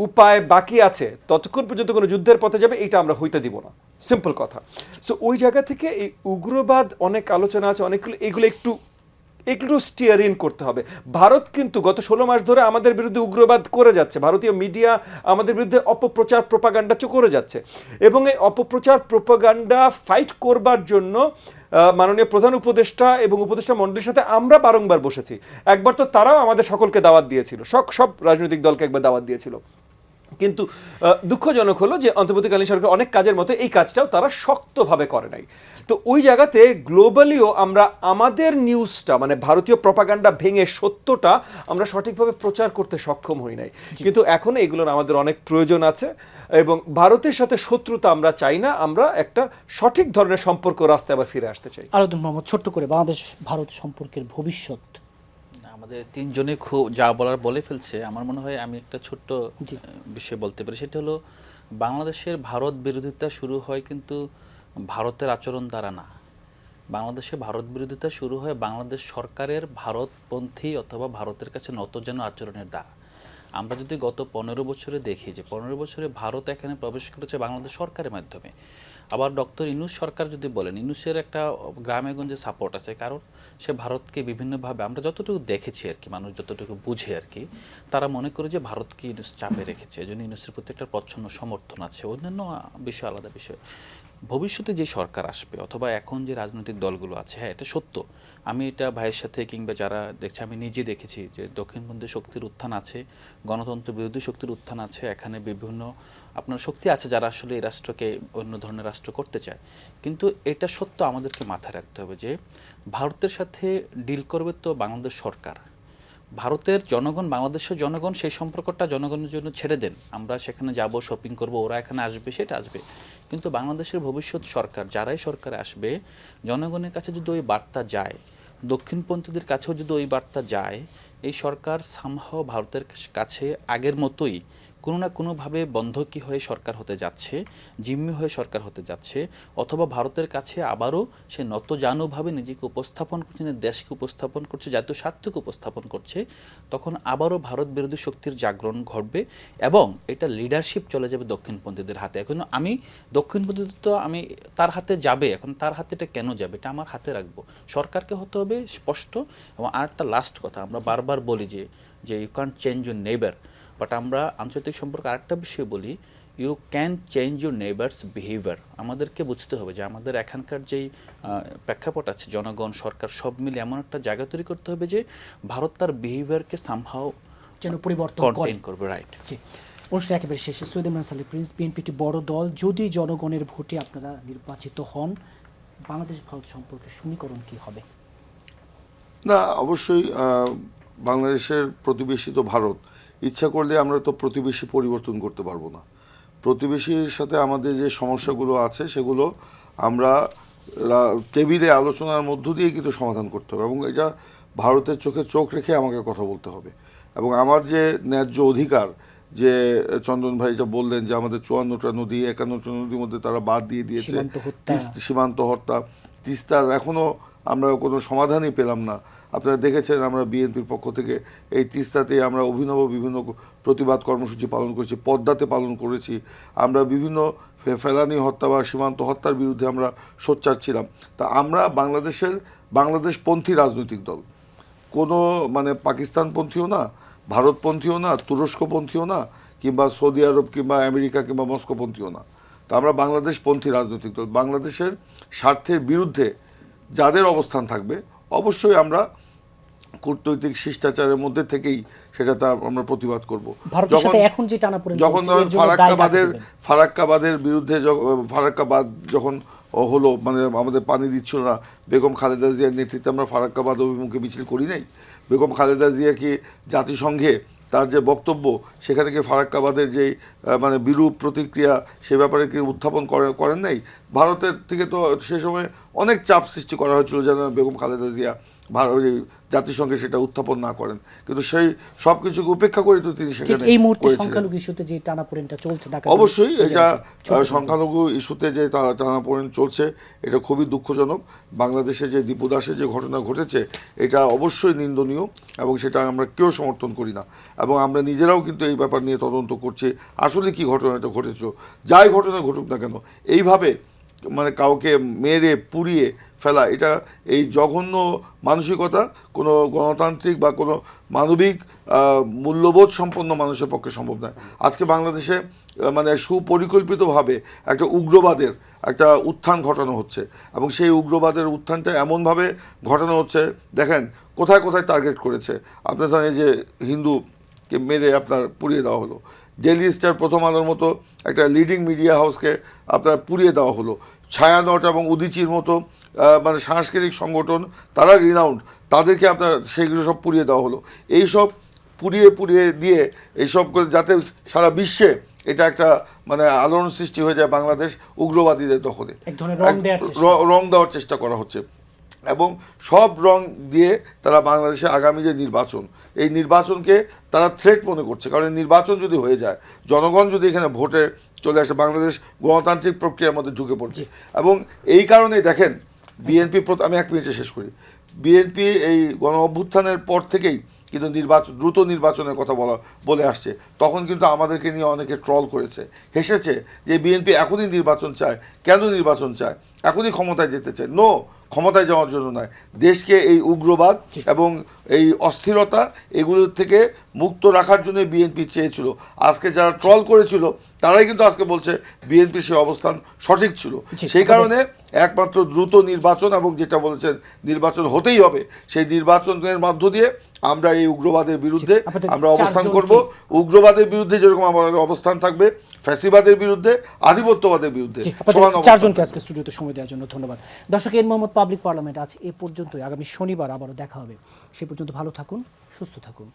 উপায় বাকি আছে ততক্ষণ পর্যন্ত কোনো যুদ্ধের পথে যাবে, এইটা আমরা হইতে দিব না, সিম্পল কথা। সো ওই জায়গা থেকে এই উগ্রবাদ অনেক আলোচনা আছে, অনেকগুলো, এগুলো একটু স্টিয়ার ইন করতে হবে। ভারত কিন্তু গত 16 মাস ধরে আমাদের বিরুদ্ধে উগ্রবাদ করে যাচ্ছে, ভারতীয় মিডিয়া আমাদের বিরুদ্ধে অপপ্রচার প্রোপাগান্ডা করে যাচ্ছে, এবং এই অপপ্রচার প্রোপাগান্ডা ফাইট করবার জন্য মাননীয় প্রধান উপদেষ্টা এবং উপদেষ্টা মণ্ডলীর সাথে আমরা বারংবার বসেছি। একবার তো তারাও আমাদের সকলকে দাওয়াত দিয়েছিল, সব রাজনৈতিক দলকে একবার দাওয়াত দিয়েছিল। কিন্তু দুঃখজনক হলো যে অন্তর্বর্তীকালীন সরকার অনেক কাজের মতো এই কাজটাও তারা শক্তভাবে করে নাই। তো ওই জায়গাতে গ্লোবালিও আমরা আমাদের নিউজটা, মানে ভারতীয় প্রপাগান্ডা ভেঙে সত্যটা আমরা সঠিকভাবে প্রচার করতে সক্ষম হই নাই। কিন্তু এখন এগুলোর আমাদের অনেক প্রয়োজন আছে, এবং ভারতের সাথে শত্রুতা আমরা চাই না, আমরা একটা সঠিক ধরনের সম্পর্ক রাস্তায় আবার ফিরে আসতে চাই। আলাউদ্দিন মোহাম্মদ, ছোট্ট করে বাংলাদেশ ভারত সম্পর্কের ভবিষ্যৎ। আমাদের তিনজনে খুব যা বলার বলে ফেলছে। আমার মনে হয় আমি একটা ছোট্ট বিষয় বলতে পারি, সেটা হলো বাংলাদেশের ভারত বিরোধিতা শুরু হয় কিন্তু ভারতের আচরণ দ্বারা না। বাংলাদেশে ভারত বিরোধিতা শুরু হয় বাংলাদেশ সরকারের ভারতপন্থী অথবা ভারতের কাছে নতজানু আচরণের দ্বারা। আমরা যদি গত 15 বছরে দেখি যে 15 বছরে ভারত এখানে প্রবেশ করেছে বাংলাদেশ সরকারের মাধ্যমে। আবার ডক্টর ইউনূস সরকার যদি বলেন, ইউনূসের একটা গ্রামে গঞ্জে সাপোর্ট আছে, কারণ সে ভারতকে বিভিন্নভাবে, আমরা যতটুকু দেখেছি আর কি, মানুষ যতটুকু বুঝে আর কি, তারা মনে করে যে ভারতকে ইউনূস চাপে রেখেছে, এই জন্য ইউনূসের প্রতি একটা প্রচ্ছন্ন সমর্থন আছে। অন্যান্য বিষয় আলাদা বিষয়। ভবিষ্যতে যে সরকার আসবে অথবা এখন যে রাজনৈতিক দলগুলো আছে, হ্যাঁ এটা সত্য, আমি এটা ভাইয়ের সাথে কিংবা যারা দেখছে আমি নিজে দেখেছি যে দক্ষিণপন্থী শক্তির উত্থান আছে, গণতন্ত্র বিরোধী শক্তির উত্থান আছে, এখানে বিভিন্ন আপনার শক্তি আছে যারা আসলে এই রাষ্ট্রকে অন্য ধরনের রাষ্ট্র করতে চায়। কিন্তু এটা সত্য আমাদেরকে মাথায় রাখতে হবে যে ভারতের সাথে ডিল করবে তো বাংলাদেশ সরকার, ভারতের জনগণ, বাংলাদেশের জনগণ সেই সম্পর্কটা জনগণের জন্য ছেড়ে দেন, আমরা সেখানে যাব, শপিং করব, ওরা এখানে আসবে, সেটা আসবে। কিন্তু বাংলাদেশের ভবিষ্যৎ সরকার, যারাই সরকারে আসবে, জনগণের কাছে যদি ওই বার্তা যায়, দক্ষিণপন্থীদের কাছেও যদি ওই বার্তা যায়, এই সরকার সামহাও ভারতের কাছে আগের মতোই কোনো না কোনোভাবে বন্ধকি হয়ে সরকার হতে যাচ্ছে, জিম্মি হয়ে সরকার হতে যাচ্ছে, অথবা ভারতের কাছে আবারও সে নতজানুভাবে নিজেকে উপস্থাপন করছে, দেশকে উপস্থাপন করছে, জাতীয় স্বার্থকে উপস্থাপন করছে, তখন আবারও ভারত বিরোধী শক্তির জাগরণ ঘটবে এবং এটা লিডারশিপ চলে যাবে দক্ষিণপন্থীদের হাতে। এখন আমি দক্ষিণপন্থীদের তো আমি তার হাতে যাবে, এখন তার হাতে এটা কেন যাবে, এটা আমার হাতে রাখবো, সরকারকে হতে হবে স্পষ্ট। এবং আরেকটা লাস্ট কথা, আমরা বারবার বলি যে you can change your neighbour, but আমরা আন্তর্জাতিক সম্পর্কে আরেকটা বিষয় বলি, you can change your neighbour's behaviour. আমাদেরকে বুঝতে হবে যে আমাদের এখানকার যেই প্রেক্ষাপট আছে, জনগণ, সরকার সব মিলে এমন একটা জায়গা তৈরি করতে হবে যে ভারত তার বিহেভিয়ারকে সামহাও যেন পরিবর্তন করবে। রাইট। জি, অনুষ্ঠান একেবারে শেষে সৈয়দ ইমরান সালেহ প্রিন্স, বিএনপি একটি বড় দল, যদি জনগণের ভোটে আপনারা নির্বাচিত হন, বাংলাদেশ ভারত সম্পর্কে সমীকরণ কি হবে? না, অবশ্যই বাংলাদেশের প্রতিবেশী তো ভারত, ইচ্ছা করলে আমরা তো প্রতিবেশী পরিবর্তন করতে পারবো না। প্রতিবেশীর সাথে আমাদের যে সমস্যাগুলো আছে সেগুলো আমরা টেবিলে আলোচনার মধ্য দিয়ে কিন্তু সমাধান করতে হবে, এবং এটা ভারতের চোখে চোখ রেখে আমাকে কথা বলতে হবে। এবং আমার যে ন্যায্য অধিকার, যে চন্দন ভাই যা বললেন যে আমাদের 54টা নদী, 51টা নদীর মধ্যে তারা বাদ দিয়ে দিয়েছে, সীমান্ত হত্যা, তিস্তার এখনও আমরা কোনো সমাধানই পেলাম না। আপনারা দেখেছেন আমরা বিএনপির পক্ষ থেকে এই তিস্তাতে আমরা অভিনব বিভিন্ন প্রতিবাদ কর্মসূচি পালন করেছি, পদ্মাতে পালন করেছি, আমরা বিভিন্ন ফেলানি হত্যা বা সীমান্ত হত্যার বিরুদ্ধে আমরা সোচ্চার ছিলাম। তা আমরা বাংলাদেশপন্থী রাজনৈতিক দল, কোনো মানে পাকিস্তানপন্থীও না, ভারতপন্থীও না, তুরস্কপন্থীও না, কিংবা সৌদি আরব কিংবা আমেরিকা কিংবা মস্কোপন্থীও না। তো আমরা বাংলাদেশপন্থী রাজনৈতিক দল। বাংলাদেশের স্বার্থের বিরুদ্ধে যাদের অবস্থান থাকবে অবশ্যই আমরা কূটনৈতিক শিষ্টাচারের মধ্যে থেকেই সেটা আমরা প্রতিবাদ করব। যখন ফারাক্কাবাদের বিরুদ্ধে ফারাক্কাবাদ যখন হলো, মানে আমাদের পানি দিচ্ছিল না, বেগম খালেদা জিয়ার নেতৃত্বে আমরা ফারাক্কাবাদ অভিমুখে মিছিল করি নাই? বেগম খালেদা জিয়া কি জাতিসংঘে তার যে বক্তব্য, সেখানে কি ফারাক্কাবাদের যেই মানে বিরূপ প্রতিক্রিয়া সে ব্যাপারে কি উত্থাপন করেন নাই? ভারতের থেকে তো সে সময় অনেক চাপ সৃষ্টি করা হয়েছিল যেন বেগম খালেদা জিয়া জাতিসংঘে সেটা উত্থাপন না করেন, কিন্তু সেই সব কিছুকে উপেক্ষা করে তো তিনি সেখানে এই মুহূর্তে সংখ্যালঘু ইস্যুতে যে টানাপোড়েনটা চলছে, অবশ্যই এটা সংখ্যালঘু ইস্যুতে যে টানাপোড়েন চলছে এটা খুবই দুঃখজনক। বাংলাদেশে যে দীপুদাসে যে ঘটনা ঘটেছে এটা অবশ্যই নিন্দনীয়, এবং সেটা আমরা কেউ সমর্থন করি না, এবং আমরা নিজেরাও কিন্তু এই ব্যাপার নিয়ে তদন্ত করছি আসলে কি ঘটনাটা ঘটেছিল। যাই ঘটনা ঘটুক না কেন, এইভাবে মানে কাউকে মেরে পুড়িয়ে ফেলা, এটা এই জঘন্য মানসিকতা কোনো গণতান্ত্রিক বা কোনো মানবিক মূল্যবোধ সম্পন্ন মানুষের পক্ষে সম্ভব নয়। আজকে বাংলাদেশে মানে সুপরিকল্পিতভাবে একটা উগ্রবাদের একটা উত্থান ঘটানো হচ্ছে, এবং সেই উগ্রবাদের উত্থানটা এমনভাবে ঘটানো হচ্ছে, দেখেন কোথায় কোথায় টার্গেট করেছে। আপনার ধরেন যে হিন্দুকে মেরে আপনার পুড়িয়ে দেওয়া হলো, ডেইলি স্টার, প্রথম আলোর মতো একটা লিডিং মিডিয়া হাউসকে আপনার পুড়িয়ে দেওয়া হলো, ছায়ানট এবং উদীচির মতো মানে সাংস্কৃতিক সংগঠন, তারা রিনাউন্ড, তাদেরকে আপনার সেইগুলো সব পুড়িয়ে দেওয়া হলো। এইসব পুড়িয়ে দিয়ে এইসব যাতে সারা বিশ্বে এটা একটা মানে আলোড়ন সৃষ্টি হয়ে যায় বাংলাদেশ উগ্রবাদীদের দখলে, রং দেওয়ার চেষ্টা করা হচ্ছে। এবং সব রং দিয়ে তারা বাংলাদেশে আগামী যে নির্বাচন, এই নির্বাচনকে তারা থ্রেট মনে করছে। কারণ নির্বাচন যদি হয়ে যায়, জনগণ যদি এখানে ভোটে চলে আসে, বাংলাদেশ গণতান্ত্রিক প্রক্রিয়ার মধ্যে ঢুকে পড়ছে। এবং এই কারণেই দেখেন বিএনপি, আমি 1 মিনিটে শেষ করি, বিএনপি এই গণ অভ্যুত্থানের পর থেকেই কিন্তু দ্রুত নির্বাচনের কথা বলে আসছে। তখন কিন্তু আমাদেরকে নিয়ে অনেকে ট্রল করেছে, হেসেছে যে বিএনপি এখনই নির্বাচন চায়, কেন নির্বাচন চায়? এখনই ক্ষমতায় যেতে চায়। নো, ক্ষমতায় যাওয়ার জন্য নয়, দেশকে এই উগ্রবাদ এবং এই অস্থিরতা এগুলোর থেকে মুক্ত রাখার জন্য বিএনপি চেয়েছিল। আজকে যারা ট্রল করেছিল তারাই কিন্তু আজকে বলছে বিএনপির সেই অবস্থান সঠিক ছিল। সেই কারণে একমাত্র দ্রুত নির্বাচন, এবং যেটা বলেছেন নির্বাচন হতেই হবে, সেই নির্বাচনের মধ্য দিয়ে আমরা এই উগ্রবাদের বিরুদ্ধে আমরা অবস্থান করব। উগ্রবাদের বিরুদ্ধে যেরকম আমাদের অবস্থান থাকবে, ফ্যাসিবাদের বিরুদ্ধে, আধিপত্যবাদের বিরুদ্ধে সমান অবস্থান চারজনকে থাকবে। আজকে স্টুডিওতে সময় দেওয়ার জন্য ধন্যবাদ। দর্শক, এন মোহাম্মদ পাবলিক পার্লামেন্ট আজ এ পর্যন্তই। আগামী শনিবার আবারও দেখা হবে। সে পর্যন্ত ভালো থাকুন, সুস্থ থাকুন।